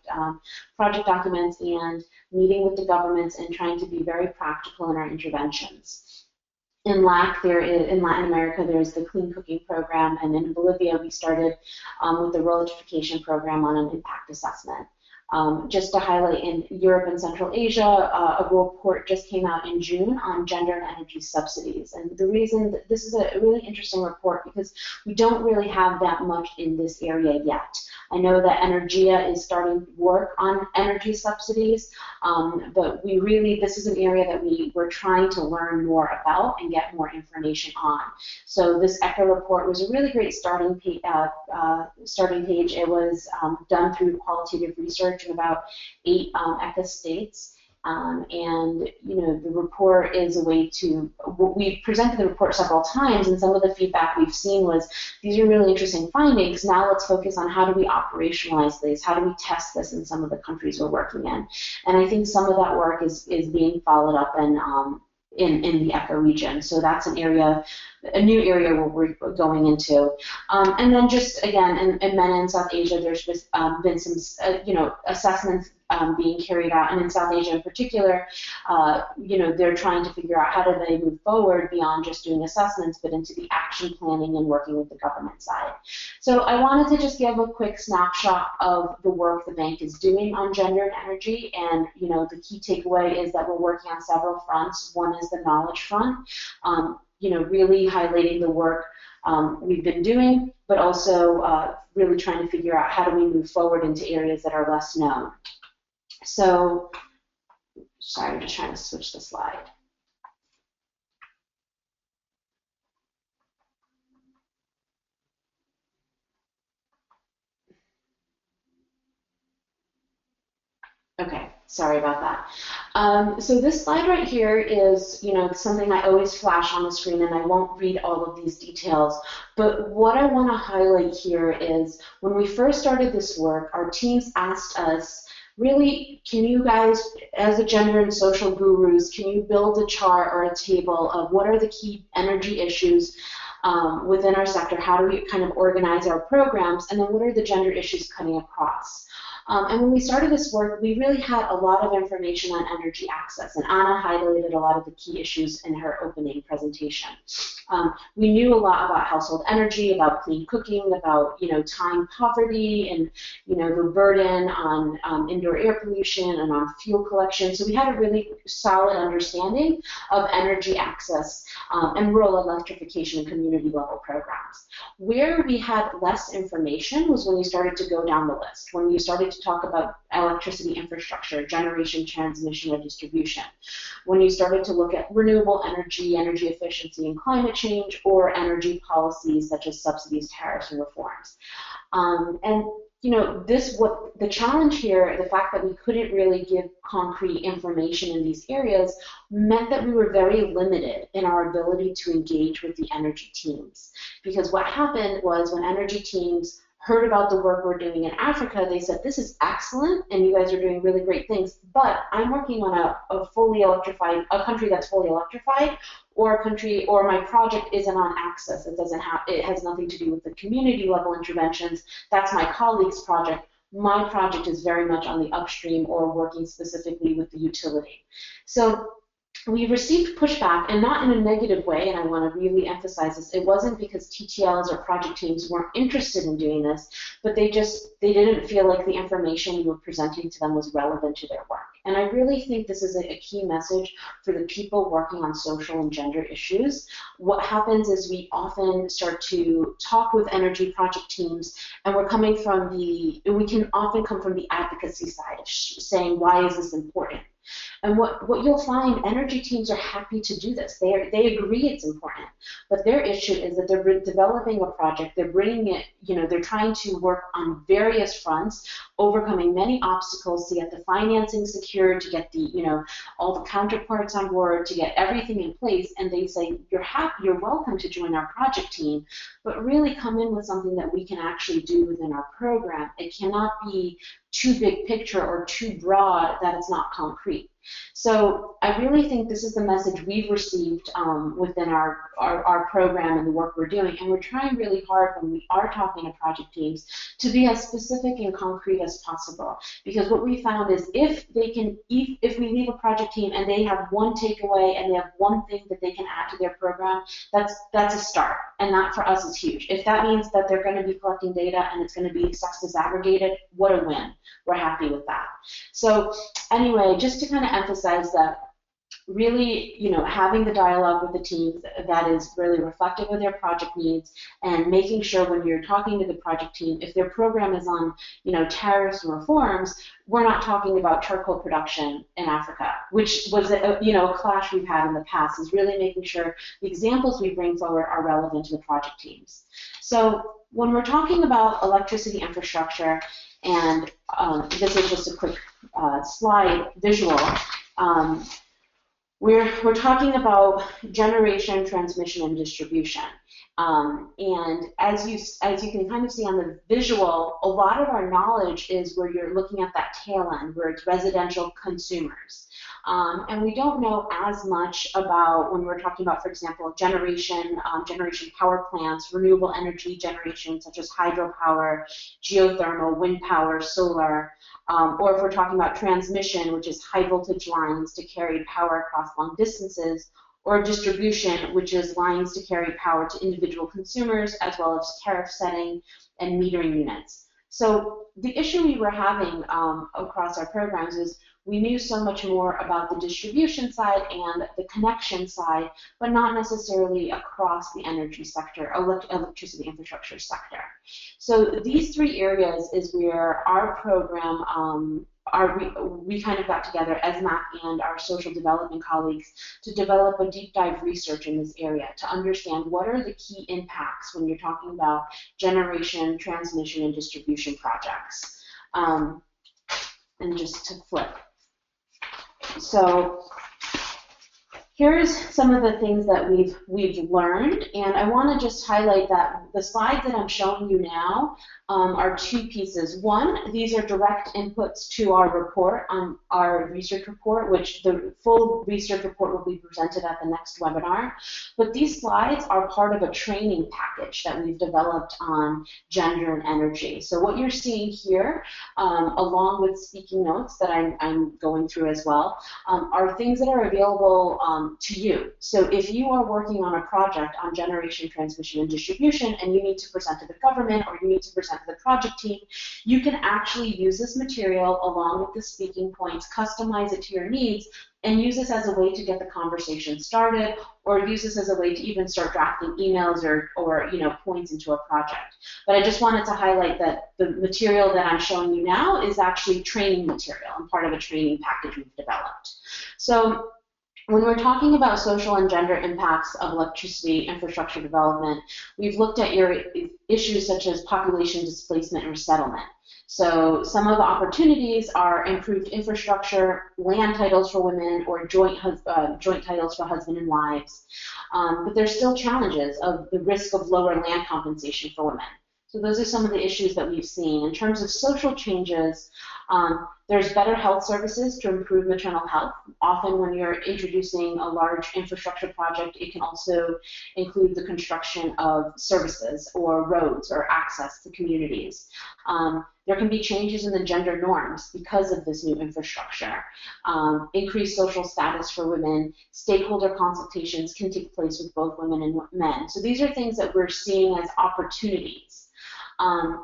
Speaker 4: documents, and meeting with the governments and trying to be very practical in our interventions. In Latin America, there's the Clean Cooking Program, and in Bolivia, we started with the Electrification Program on an impact assessment. Just to highlight, in Europe and Central Asia, a report just came out in June on gender and energy subsidies. And the reason that this is a really interesting report, because we don't really have that much in this area yet. I know that Energia is starting work on energy subsidies, but this is an area that we're trying to learn more about and get more information on. So this ECHO report was a really great starting page. It was done through qualitative research in about 8 ECHO states. And the report is a way to, we've presented the report several times, and some of the feedback we've seen was, these are really interesting findings. Now let's focus on how do we operationalize this, how do we test this in some of the countries we're working in. And I think some of that work is being followed up in the ECHO region. So that's a new area where we're going into. And then just again, in MENA and South Asia, there's just been some assessments being carried out, and in South Asia in particular, they're trying to figure out how do they move forward beyond just doing assessments, but into the action planning and working with the government side. So I wanted to just give a quick snapshot of the work the bank is doing on gender and energy, and the key takeaway is that we're working on several fronts. One is the knowledge front, really highlighting the work we've been doing, but also really trying to figure out how do we move forward into areas that are less known. So, sorry, I'm just trying to switch the slide. Okay, Sorry about that. So this slide right here is, something I always flash on the screen, and I won't read all of these details. But what I want to highlight here is when we first started this work, our teams asked us, really, can you guys, as a gender and social gurus, can you build a chart or a table of what are the key energy issues within our sector? How do we kind of organize our programs? And then what are the gender issues cutting across? And when we started this work, we really had a lot of information on energy access, and Anna highlighted a lot of the key issues in her opening presentation. We knew a lot about household energy, about clean cooking, about time poverty, and the burden on indoor air pollution and on fuel collection. So we had a really solid understanding of energy access and rural electrification and community level programs. Where we had less information was when you started to go down the list, when you started to talk about electricity infrastructure, generation, transmission, and distribution, when you started to look at renewable energy, energy efficiency, and climate change, or energy policies such as subsidies, tariffs, and reforms. What the challenge here, the fact that we couldn't really give concrete information in these areas, meant that we were very limited in our ability to engage with the energy teams. Because what happened was when energy teams heard about the work we're doing in Africa, they said, this is excellent, and you guys are doing really great things, but I'm working on a country that's fully electrified, or a country, or my project isn't on access. It has nothing to do with the community level interventions. That's my colleague's project. My project is very much on the upstream or working specifically with the utility. So we received pushback, and not in a negative way, and I want to really emphasize this. It wasn't because TTLs or project teams weren't interested in doing this, but they didn't feel like the information we were presenting to them was relevant to their work. And I really think this is a key message for the people working on social and gender issues. What happens is we often start to talk with energy project teams, and we can often come from the advocacy side of saying, why is this important? And what you'll find, energy teams are happy to do this. They agree it's important, but their issue is that they're developing a project, they're bringing it, they're trying to work on various fronts, overcoming many obstacles to get the financing secured, to get the, all the counterparts on board, to get everything in place, and they say, you're welcome to join our project team, but really come in with something that we can actually do within our program. It cannot be too big picture or too broad that it's not concrete. So I really think this is the message we've received within our program and the work we're doing, and we're trying really hard when we are talking to project teams to be as specific and concrete as possible. Because what we found is if we leave a project team and they have one takeaway and they have one thing that they can add to their program, that's a start, and that for us is huge. If that means that they're going to be collecting data and it's going to be disaggregated, what a win. We're happy with that. So anyway, just to kind of emphasize that really, having the dialogue with the teams that is really reflective of their project needs, and making sure when you're talking to the project team, if their program is on, tariffs and reforms, we're not talking about charcoal production in Africa, which was a clash we've had in the past, is really making sure the examples we bring forward are relevant to the project teams. So when we're talking about electricity infrastructure, and this is just a quick slide visual, we're talking about generation, transmission, and distribution. And as you can kind of see on the visual, a lot of our knowledge is where you're looking at that tail end, where it's residential consumers. And we don't know as much about when we're talking about, for example, generation power plants, renewable energy generation such as hydropower, geothermal, wind power, solar, or if we're talking about transmission, which is high voltage lines to carry power across long distances, or distribution, which is lines to carry power to individual consumers, as well as tariff setting and metering units. So the issue we were having across our programs is we knew so much more about the distribution side and the connection side, but not necessarily across the energy sector, electricity infrastructure sector. So these three areas is where our program, we kind of got together, ESMAP and our social development colleagues, to develop a deep dive research in this area to understand what are the key impacts when you're talking about generation, transmission, and distribution projects. And just to flip. So here's some of the things that we've learned, and I want to just highlight that the slides that I'm showing you now are two pieces. One, these are direct inputs to our report, our research report, which the full research report will be presented at the next webinar. But these slides are part of a training package that we've developed on gender and energy. So what you're seeing here, along with speaking notes that I'm going through as well, are things that are available to you. So if you are working on a project on generation, transmission, and distribution, and you need to present to the government or you need to present to the project team, you can actually use this material along with the speaking points, customize it to your needs, and use this as a way to get the conversation started, or use this as a way to even start drafting emails or points into a project. But I just wanted to highlight that the material that I'm showing you now is actually training material and part of a training package we've developed. So when we're talking about social and gender impacts of electricity infrastructure development, we've looked at your issues such as population displacement and resettlement. So some of the opportunities are improved infrastructure, land titles for women, or joint titles for husband and wives. But there's still challenges of the risk of lower land compensation for women. So those are some of the issues that we've seen. In terms of social changes, there's better health services to improve maternal health. Often when you're introducing a large infrastructure project, it can also include the construction of services or roads or access to communities. There can be changes in the gender norms because of this new infrastructure. Increased social status for women, stakeholder consultations can take place with both women and men. So these are things that we're seeing as opportunities.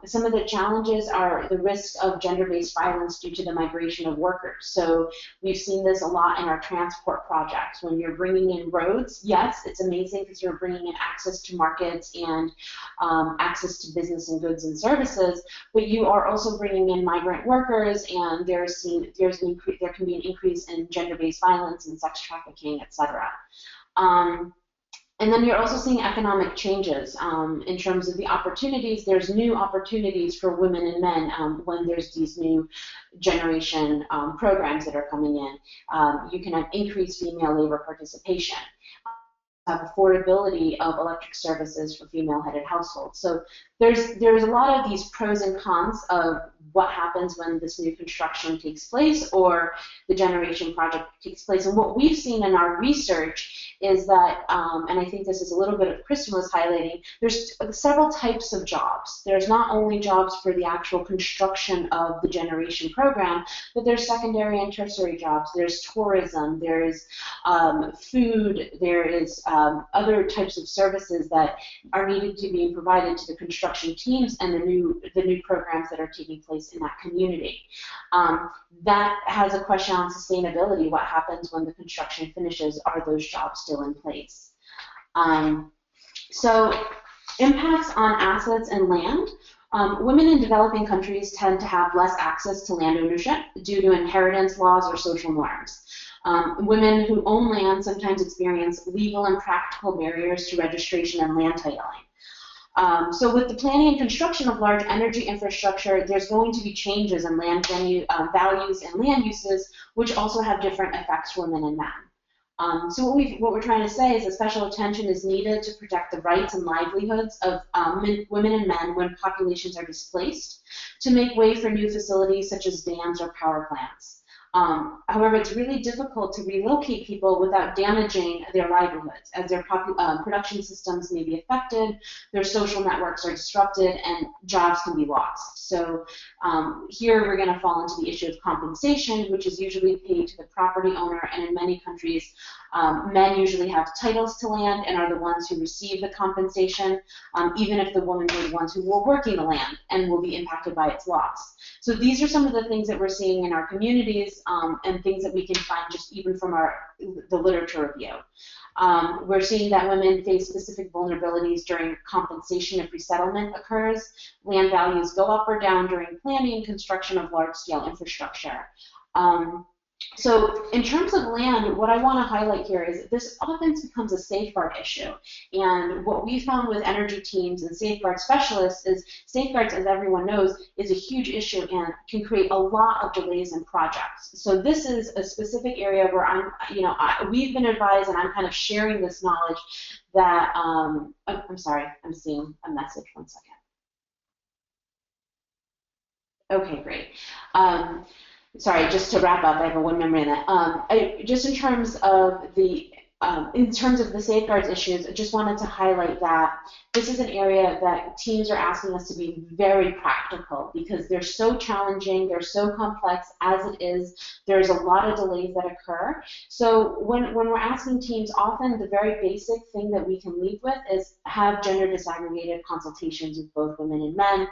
Speaker 4: Some of the challenges are the risk of gender-based violence due to the migration of workers. So we've seen this a lot in our transport projects. When you're bringing in roads, yes, it's amazing because you're bringing in access to markets and access to business and goods and services, but you are also bringing in migrant workers, and there can be an increase in gender-based violence and sex trafficking, etc. And then you're also seeing economic changes in terms of the opportunities. There's new opportunities for women and men when there's these new generation programs that are coming in. You can have increased female labor participation, have affordability of electric services for female-headed households. So there's a lot of these pros and cons of what happens when this new construction takes place or the generation project takes place. And what we've seen in our research is that, and I think this is a little bit of Kristen was highlighting, there's several types of jobs. There's not only jobs for the actual construction of the generation program, but there's secondary and tertiary jobs. There's tourism, there's food, there is other types of services that are needed to be provided to the construction teams and the new programs that are taking place in that community. That has a question on sustainability. What happens when the construction finishes? Are those jobs still in place? So impacts on assets and land. Women in developing countries tend to have less access to land ownership due to inheritance laws or social norms. Women who own land sometimes experience legal and practical barriers to registration and land titling. So with the planning and construction of large energy infrastructure, there's going to be changes in land values and land uses, which also have different effects for women and men. So what we're trying to say is that special attention is needed to protect the rights and livelihoods of women and men when populations are displaced, to make way for new facilities such as dams or power plants. However, it's really difficult to relocate people without damaging their livelihoods, as their production systems may be affected, their social networks are disrupted, and jobs can be lost. So here we're going to fall into the issue of compensation, which is usually paid to the property owner, and in many countries, men usually have titles to land and are the ones who receive the compensation, even if the women were the ones who were working the land and will be impacted by its loss. So these are some of the things that we're seeing in our communities and things that we can find just even from the literature review. We're seeing that women face specific vulnerabilities during compensation if resettlement occurs. Land values go up or down during planning and construction of large-scale infrastructure. So in terms of land, what I want to highlight here is this often becomes a safeguard issue. And what we found with energy teams and safeguard specialists is safeguards, as everyone knows, is a huge issue and can create a lot of delays in projects. So this is a specific area where we've been advised, and I'm kind of sharing this knowledge that, I'm sorry, I'm seeing a message, 1 second. Okay, great. Sorry, just to wrap up, I have a 1 minute. Just in terms of the safeguards issues, I just wanted to highlight that this is an area that teams are asking us to be very practical because they're so challenging, they're so complex as it is. There's a lot of delays that occur. So when we're asking teams, often the very basic thing that we can lead with is have gender disaggregated consultations with both women and men.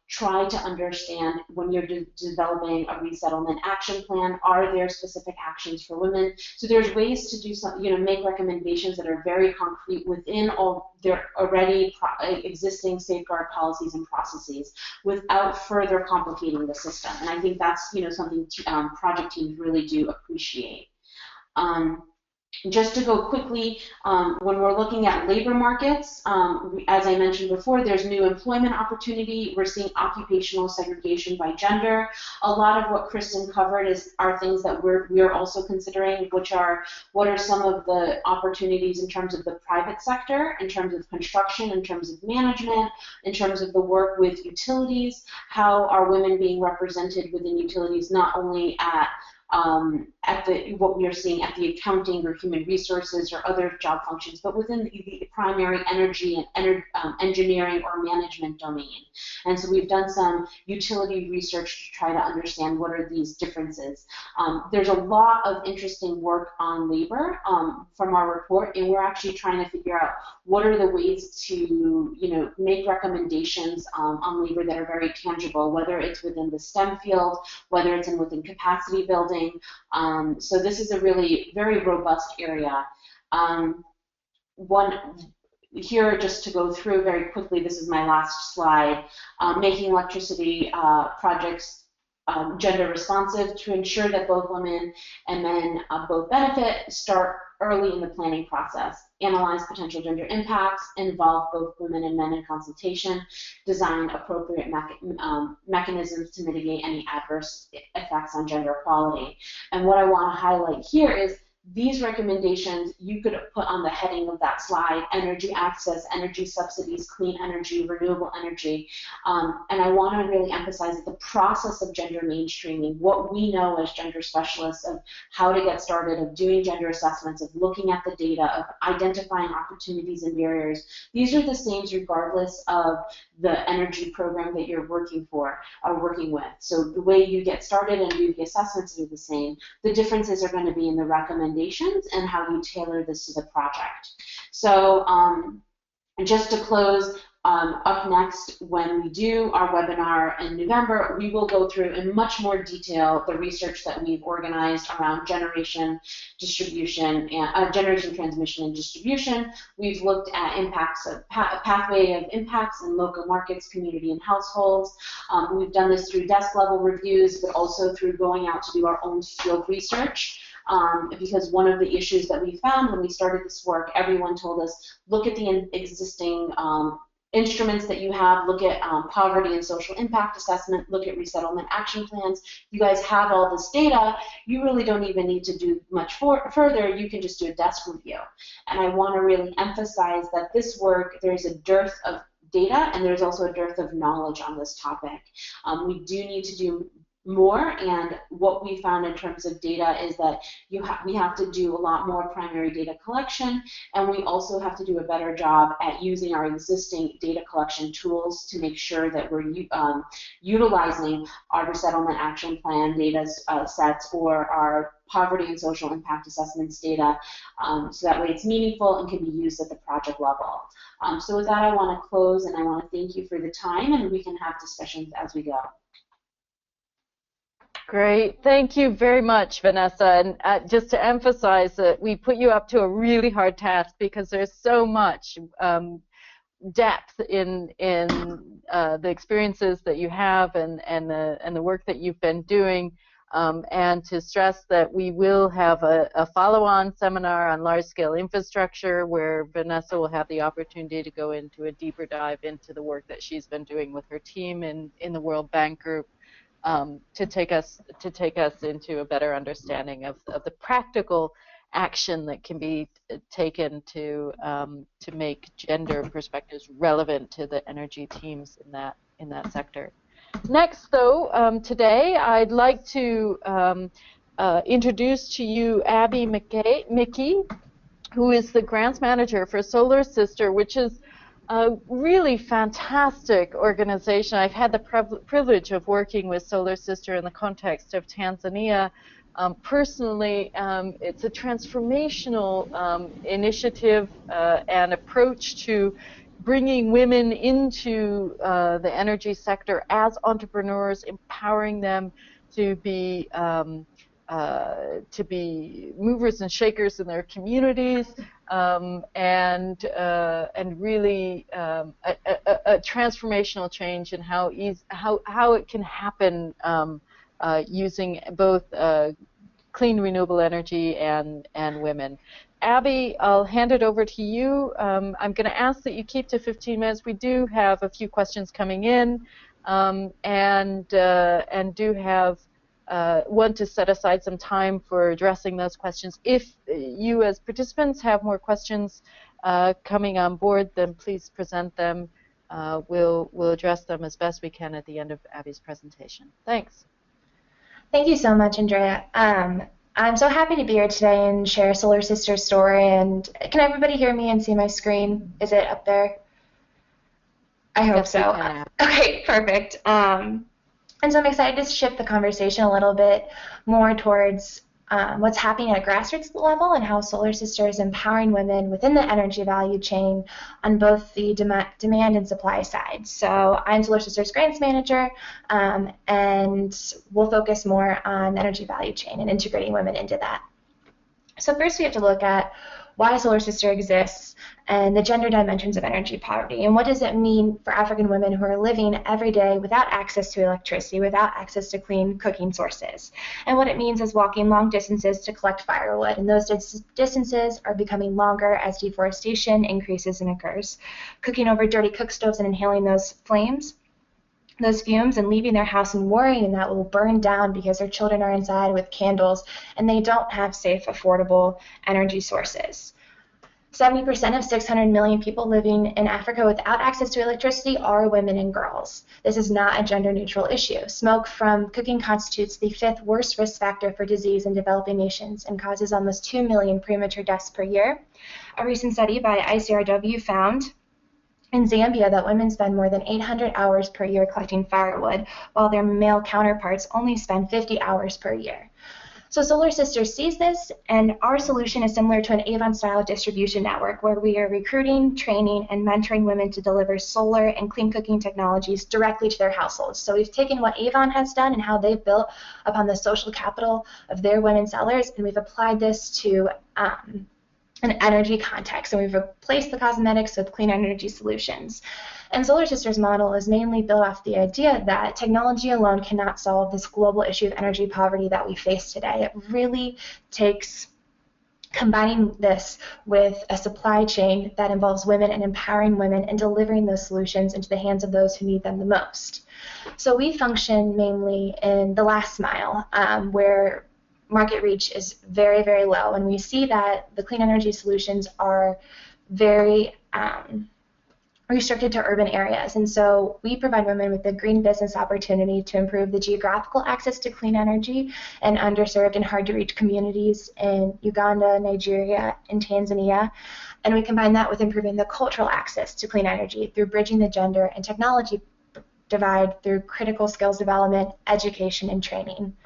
Speaker 4: Try to understand when you're developing a resettlement action plan, are there specific actions for women? So there's ways to do some, make recommendations that are very concrete within all their already existing safeguard policies and processes without further complicating the system. And I think that's, something project teams really do appreciate. Just to go quickly, when we're looking at labor markets, as I mentioned before, there's new employment opportunity. We're seeing occupational segregation by gender. A lot of what Kristen covered are things that we're also considering, which are what are some of the opportunities in terms of the private sector, in terms of construction, in terms of management, in terms of the work with utilities. How are women being represented within utilities, not only at what we are seeing at the accounting or human resources or other job functions, but within the primary energy and engineering or management domain. And so we've done some utility research to try to understand what are these differences. There's a lot of interesting work on labor from our report, and we're actually trying to figure out what are the ways to make recommendations on labor that are very tangible, whether it's within the STEM field, whether it's within capacity building. So this is a really very robust area. Here, just to go through very quickly, this is my last slide, making electricity projects gender responsive to ensure that both women and men both benefit, start early in the planning process, analyze potential gender impacts, involve both women and men in consultation, design appropriate mechanisms to mitigate any adverse effects on gender equality. And what I want to highlight here is these recommendations you could put on the heading of that slide: energy access, energy subsidies, clean energy, renewable energy. And I want to really emphasize that the process of gender mainstreaming, what we know as gender specialists of how to get started, of doing gender assessments, of looking at the data, of identifying opportunities and barriers, these are the same regardless of the energy program that you're working with. So the way you get started and do the assessments are the same. The differences are going to be in the recommendations and how you tailor this to the project. So just to close, up next, when we do our webinar in November, we will go through in much more detail the research that we've organized around generation, distribution, and generation, transmission, and distribution. We've looked at impacts of pathway of impacts in local markets, community, and households. We've done this through desk level reviews, but also through going out to do our own field research. Because one of the issues that we found when we started this work, everyone told us, look at the existing instruments that you have, look at poverty and social impact assessment, look at resettlement action plans. You guys have all this data. You really don't even need to do much further. You can just do a desk review. And I want to really emphasize that this work, there's a dearth of data, and there's also a dearth of knowledge on this topic. We do need to do more, and what we found in terms of data is that we have to do a lot more primary data collection, and we also have to do a better job at using our existing data collection tools to make sure that we're utilizing our resettlement action plan data sets or our poverty and social impact assessments data, so that way it's meaningful and can be used at the project level. So with that, I want to close, and I want to thank you for the time, and we can have discussions as we go.
Speaker 1: Great. Thank you very much, Vanessa. And just to emphasize that we put you up to a really hard task because there's so much depth in the experiences that you have and the work that you've been doing. and to stress that we will have a follow-on seminar on large-scale infrastructure where Vanessa will have the opportunity to go into a deeper dive into the work that she's been doing with her team in the World Bank Group, to take us into a better understanding of the practical action that can be taken to make gender perspectives relevant to the energy teams in that sector. Next, though, today I'd like to introduce to you Abby Mackey, who is the grants manager for Solar Sister, which is a really fantastic organization. I've had the privilege of working with Solar Sister in the context of Tanzania. Personally, it's a transformational initiative and approach to bringing women into the energy sector as entrepreneurs, empowering them to be movers and shakers in their communities, and really a transformational change in how it can happen using both clean renewable energy and women. Abby, I'll hand it over to you. I'm going to ask that you keep to 15 minutes. We do have a few questions coming in, and do have want to set aside some time for addressing those questions. If you as participants have more questions coming on board, then please present them. We'll address them as best we can at the end of Abby's presentation. Thanks.
Speaker 5: Thank you so much, Andrea. I'm so happy to be here today and share Solar Sister's story. And can everybody hear me and see my screen? Is it up there? I hope
Speaker 1: yes,
Speaker 5: so. Okay, perfect. And so I'm excited to shift the conversation a little bit more towards what's happening at a grassroots level and how Solar Sister is empowering women within the energy value chain on both the demand and supply side. So I'm Solar Sister's grants manager, and we'll focus more on the energy value chain and integrating women into that. So first we have to look at why Solar Sister exists and the gender dimensions of energy poverty, and what does it mean for African women who are living every day without access to electricity, without access to clean cooking sources, and what it means is walking long distances to collect firewood, and those distances are becoming longer as deforestation increases and occurs, cooking over dirty cook stoves and inhaling those flames, those fumes, and leaving their house and worrying that will burn down because their children are inside with candles and they don't have safe, affordable energy sources. 70% of 600 million people living in Africa without access to electricity are women and girls. This is not a gender-neutral issue. Smoke from cooking constitutes the 5th worst risk factor for disease in developing nations and causes almost 2 million premature deaths per year. A recent study by ICRW found in Zambia that women spend more than 800 hours per year collecting firewood, while their male counterparts only spend 50 hours per year. So Solar Sister sees this, and our solution is similar to an Avon-style distribution network where we are recruiting, training, and mentoring women to deliver solar and clean cooking technologies directly to their households. So we've taken what Avon has done and how they've built upon the social capital of their women sellers, and we've applied this to an energy context, and we've replaced the cosmetics with clean energy solutions. And Solar Sister's model is mainly built off the idea that technology alone cannot solve this global issue of energy poverty that we face today. It really takes combining this with a supply chain that involves women and empowering women and delivering those solutions into the hands of those who need them the most. So we function mainly in the last mile, where market reach is very, very low, and we see that the clean energy solutions are very restricted to urban areas. And so we provide women with a green business opportunity to improve the geographical access to clean energy in underserved and hard-to-reach communities in Uganda, Nigeria, and Tanzania. And we combine that with improving the cultural access to clean energy through bridging the gender and technology divide through critical skills development, education, and training.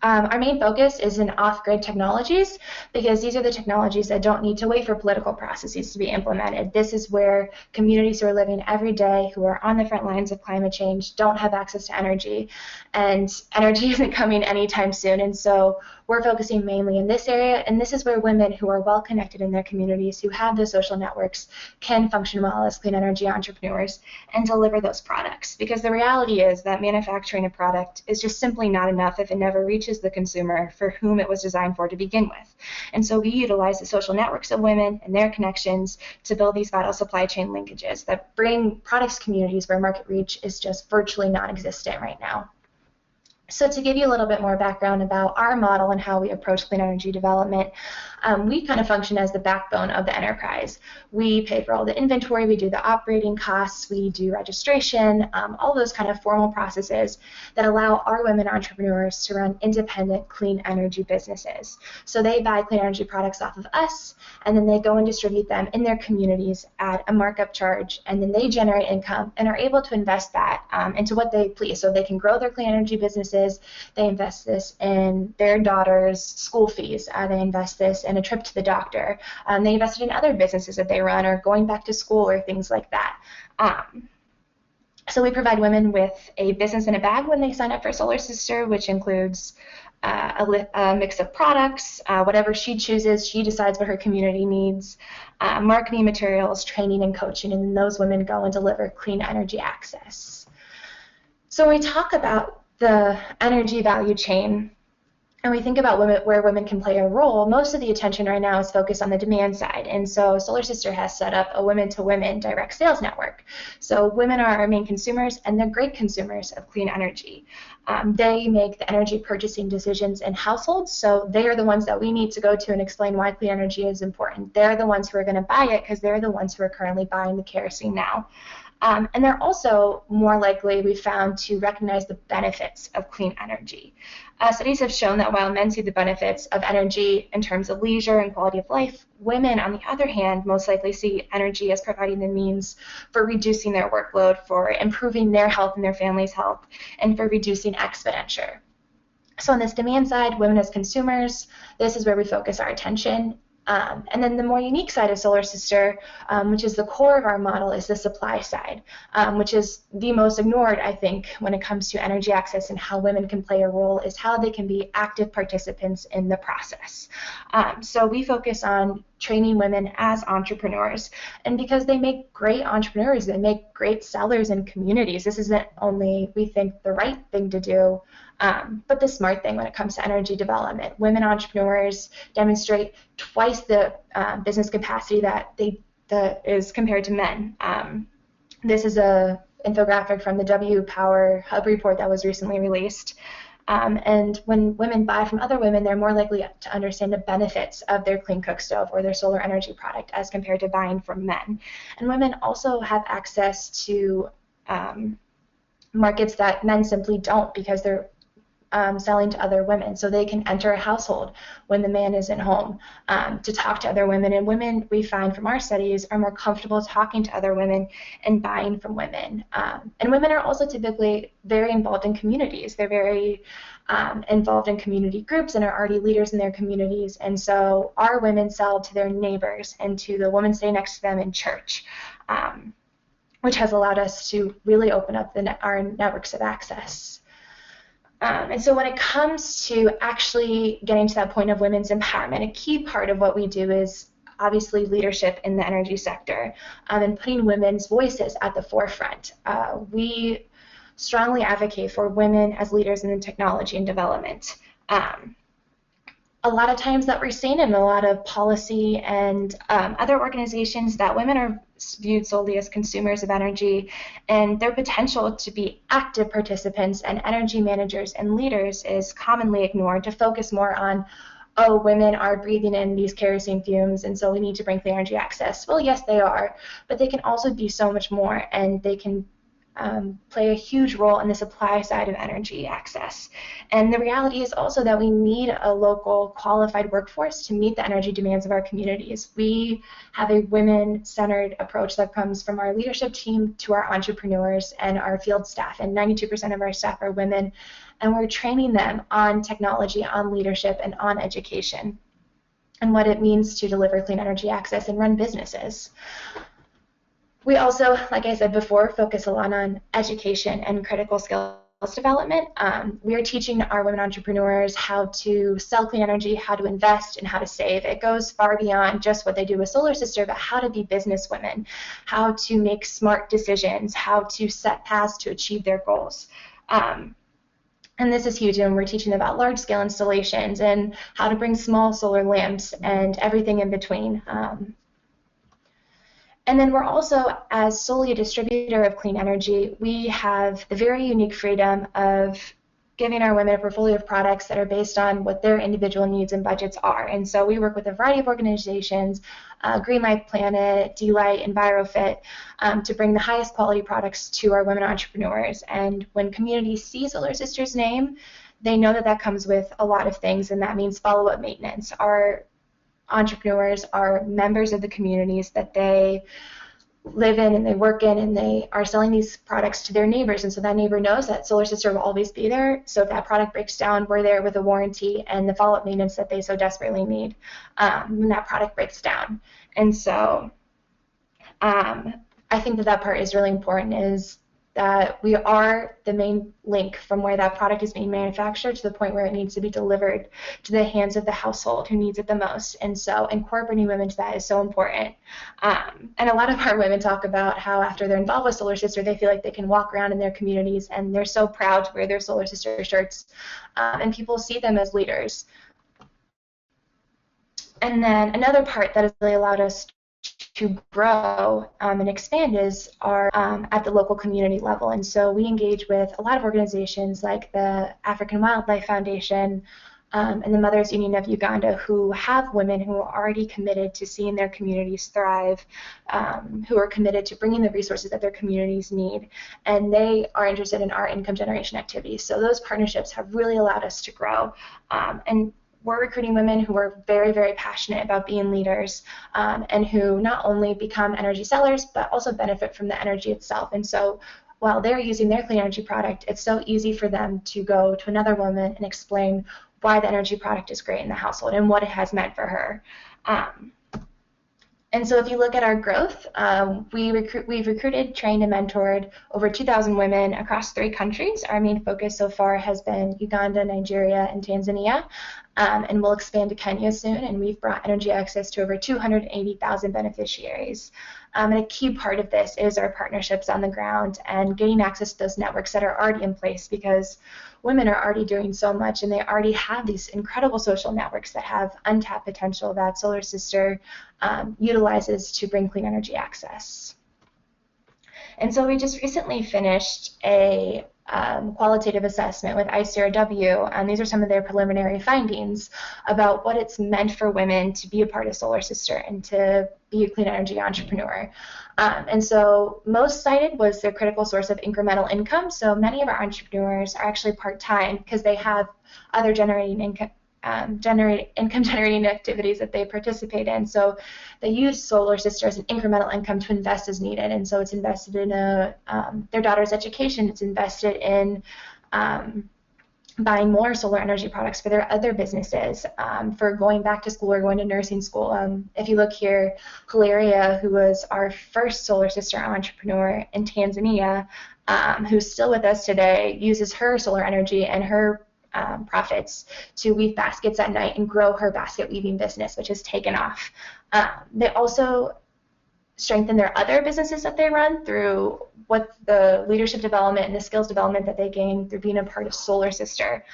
Speaker 5: Our main focus is in off-grid technologies because these are the technologies that don't need to wait for political processes to be implemented. This is where communities who are living every day, who are on the front lines of climate change, don't have access to energy, and energy isn't coming anytime soon. And so we're focusing mainly in this area, and this is where women who are well connected in their communities, who have those social networks, can function well as clean energy entrepreneurs and deliver those products. Because the reality is that manufacturing a product is just simply not enough if it never reaches the consumer for whom it was designed for to begin with. And so we utilize the social networks of women and their connections to build these vital supply chain linkages that bring products communities where market reach is just virtually non-existent right now. So to give you a little bit more background about our model and how we approach clean energy development, we kind of function as the backbone of the enterprise. We pay for all the inventory, we do the operating costs, we do registration, all those kind of formal processes that allow our women entrepreneurs to run independent clean energy businesses. So they buy clean energy products off of us, and then they go and distribute them in their communities at a markup charge, and then they generate income and are able to invest that into what they please. So they can grow their clean energy businesses, they invest this in their daughter's school fees, they invest this in a trip to the doctor, they invest it in other businesses that they run or going back to school or things like that. So we provide women with a business in a bag when they sign up for Solar Sister, which includes a mix of products, whatever she chooses. She decides what her community needs, marketing materials, training, and coaching, and then those women go and deliver clean energy access. So when we talk about the energy value chain, and we think about where women can play a role, most of the attention right now is focused on the demand side. And so Solar Sister has set up a women-to-women direct sales network. So women are our main consumers, and they're great consumers of clean energy. They make the energy purchasing decisions in households, so they are the ones that we need to go to and explain why clean energy is important. They're the ones who are going to buy it because they're the ones who are currently buying the kerosene now. And they're also more likely, we've found, to recognize the benefits of clean energy. Studies have shown that while men see the benefits of energy in terms of leisure and quality of life, women, on the other hand, most likely see energy as providing the means for reducing their workload, for improving their health and their family's health, and for reducing expenditure. So on this demand side, women as consumers, this is where we focus our attention. And then the more unique side of Solar Sister, which is the core of our model, is the supply side, which is the most ignored, I think, when it comes to energy access and how women can play a role, is how they can be active participants in the process. So we focus on training women as entrepreneurs, and because they make great entrepreneurs, they make great sellers in communities. This isn't only, we think, the right thing to do, but the smart thing when it comes to energy development. Women entrepreneurs demonstrate twice the business capacity that is compared to men. This is a infographic from the W Power Hub report that was recently released. And when women buy from other women, they're more likely to understand the benefits of their clean cook stove or their solar energy product as compared to buying from men. And women also have access to markets that men simply don't, because they're selling to other women. So they can enter a household when the man isn't home to talk to other women. And women, we find from our studies, are more comfortable talking to other women and buying from women. And women are also typically very involved in communities. They're very involved in community groups and are already leaders in their communities. And so our women sell to their neighbors and to the women staying next to them in church, which has allowed us to really open up our networks of access. And so when it comes to actually getting to that point of women's empowerment, a key part of what we do is obviously leadership in the energy sector and putting women's voices at the forefront. We strongly advocate for women as leaders in the technology and development. A lot of times that we're seeing in a lot of policy and other organizations that women are viewed solely as consumers of energy, and their potential to be active participants and energy managers and leaders is commonly ignored, to focus more on, oh, women are breathing in these kerosene fumes, and so we need to bring clean energy access. Well, yes, they are, but they can also be so much more, and they can play a huge role in the supply side of energy access. And the reality is also that we need a local qualified workforce to meet the energy demands of our communities. We have a women-centered approach that comes from our leadership team to our entrepreneurs and our field staff, and 92% of our staff are women, and we're training them on technology, on leadership, and on education, and what it means to deliver clean energy access and run businesses. We also, like I said before, focus a lot on education and critical skills development. We are teaching our women entrepreneurs how to sell clean energy, how to invest, and how to save. It goes far beyond just what they do with Solar Sister, but how to be business women, how to make smart decisions, how to set paths to achieve their goals. And this is huge, and we're teaching them about large-scale installations and how to bring small solar lamps and everything in between. And then we're also, as solely a distributor of clean energy, we have the very unique freedom of giving our women a portfolio of products that are based on what their individual needs and budgets are. And so we work with a variety of organizations, Greenlight Planet, D-Light, EnviroFit, to bring the highest quality products to our women entrepreneurs. And when communities see Solar Sister's name, they know that that comes with a lot of things, and that means follow-up maintenance. Our entrepreneurs are members of the communities that they live in and they work in, and they are selling these products to their neighbors, and so that neighbor knows that Solar Sister will always be there. So if that product breaks down, we're there with a warranty and the follow-up maintenance that they so desperately need when that product breaks down. And so I think that that part is really important, is that we are the main link from where that product is being manufactured to the point where it needs to be delivered to the hands of the household who needs it the most. And so incorporating women to that is so important. And a lot of our women talk about how after they're involved with Solar Sister, they feel like they can walk around in their communities and they're so proud to wear their Solar Sister shirts, and people see them as leaders. And then another part that has really allowed us to grow and expand is our at the local community level. And so we engage with a lot of organizations like the African Wildlife Foundation and the Mothers Union of Uganda, who have women who are already committed to seeing their communities thrive, who are committed to bringing the resources that their communities need, and they are interested in our income generation activities. So those partnerships have really allowed us to grow, and we're recruiting women who are very, very passionate about being leaders, and who not only become energy sellers, but also benefit from the energy itself. And so while they're using their clean energy product, it's so easy for them to go to another woman and explain why the energy product is great in the household and what it has meant for her. And so if you look at our growth, we've recruited, trained, and mentored over 2,000 women across 3 countries. Our main focus so far has been Uganda, Nigeria, and Tanzania, and we'll expand to Kenya soon, and we've brought energy access to over 280,000 beneficiaries. And a key part of this is our partnerships on the ground and getting access to those networks that are already in place, because women are already doing so much, and they already have these incredible social networks that have untapped potential that Solar Sister utilizes to bring clean energy access. And so we just recently finished a qualitative assessment with ICRW, and these are some of their preliminary findings about what it's meant for women to be a part of Solar Sister and to be a clean energy entrepreneur. And so most cited was their critical source of incremental income. So many of our entrepreneurs are actually part-time because they have other income generating activities that they participate in. So they use Solar Sister as an incremental income to invest as needed. And so it's invested in their daughter's education. It's invested in buying more solar energy products for their other businesses, for going back to school or going to nursing school. If you look here, Hilaria, who was our first Solar Sister entrepreneur in Tanzania, who's still with us today, uses her solar energy and her profits to weave baskets at night and grow her basket weaving business, which has taken off. They also strengthen their other businesses that they run through what the leadership development and the skills development that they gain through being a part of Solar Sister.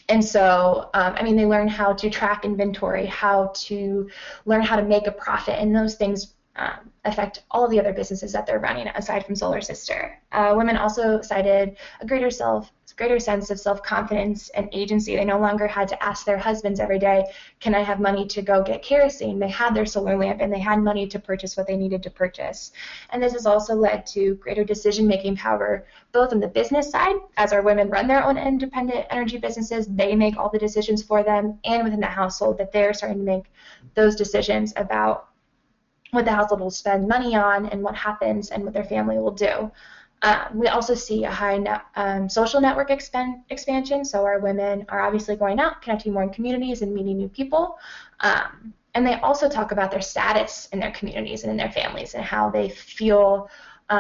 Speaker 5: And so, I mean, they learn how to track inventory, how to learn how to make a profit, and those things affect all the other businesses that they're running aside from Solar Sister. Women also cited a greater sense of self-confidence and agency. They no longer had to ask their husbands every day, can I have money to go get kerosene? They had their solar lamp, and they had money to purchase what they needed to purchase. And this has also led to greater decision-making power, both on the business side, as our women run their own independent energy businesses, they make all the decisions for them, and within the household, that they're starting to make those decisions about what the household will spend money on and what happens and what their family will do. We also see a high social network expansion, so our women are obviously going out, connecting more in communities and meeting new people. And they also talk about their status in their communities and in their families and how they feel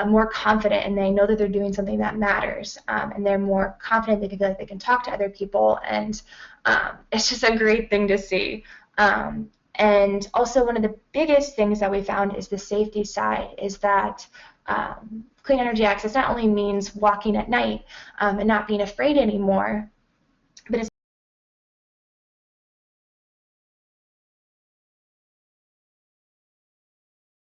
Speaker 5: more confident, and they know that they're doing something that matters, and they're more confident. They feel like they can talk to other people, and it's just a great thing to see. And also, one of the biggest things that we found is the safety side, is that clean energy access not only means walking at night and not being afraid anymore,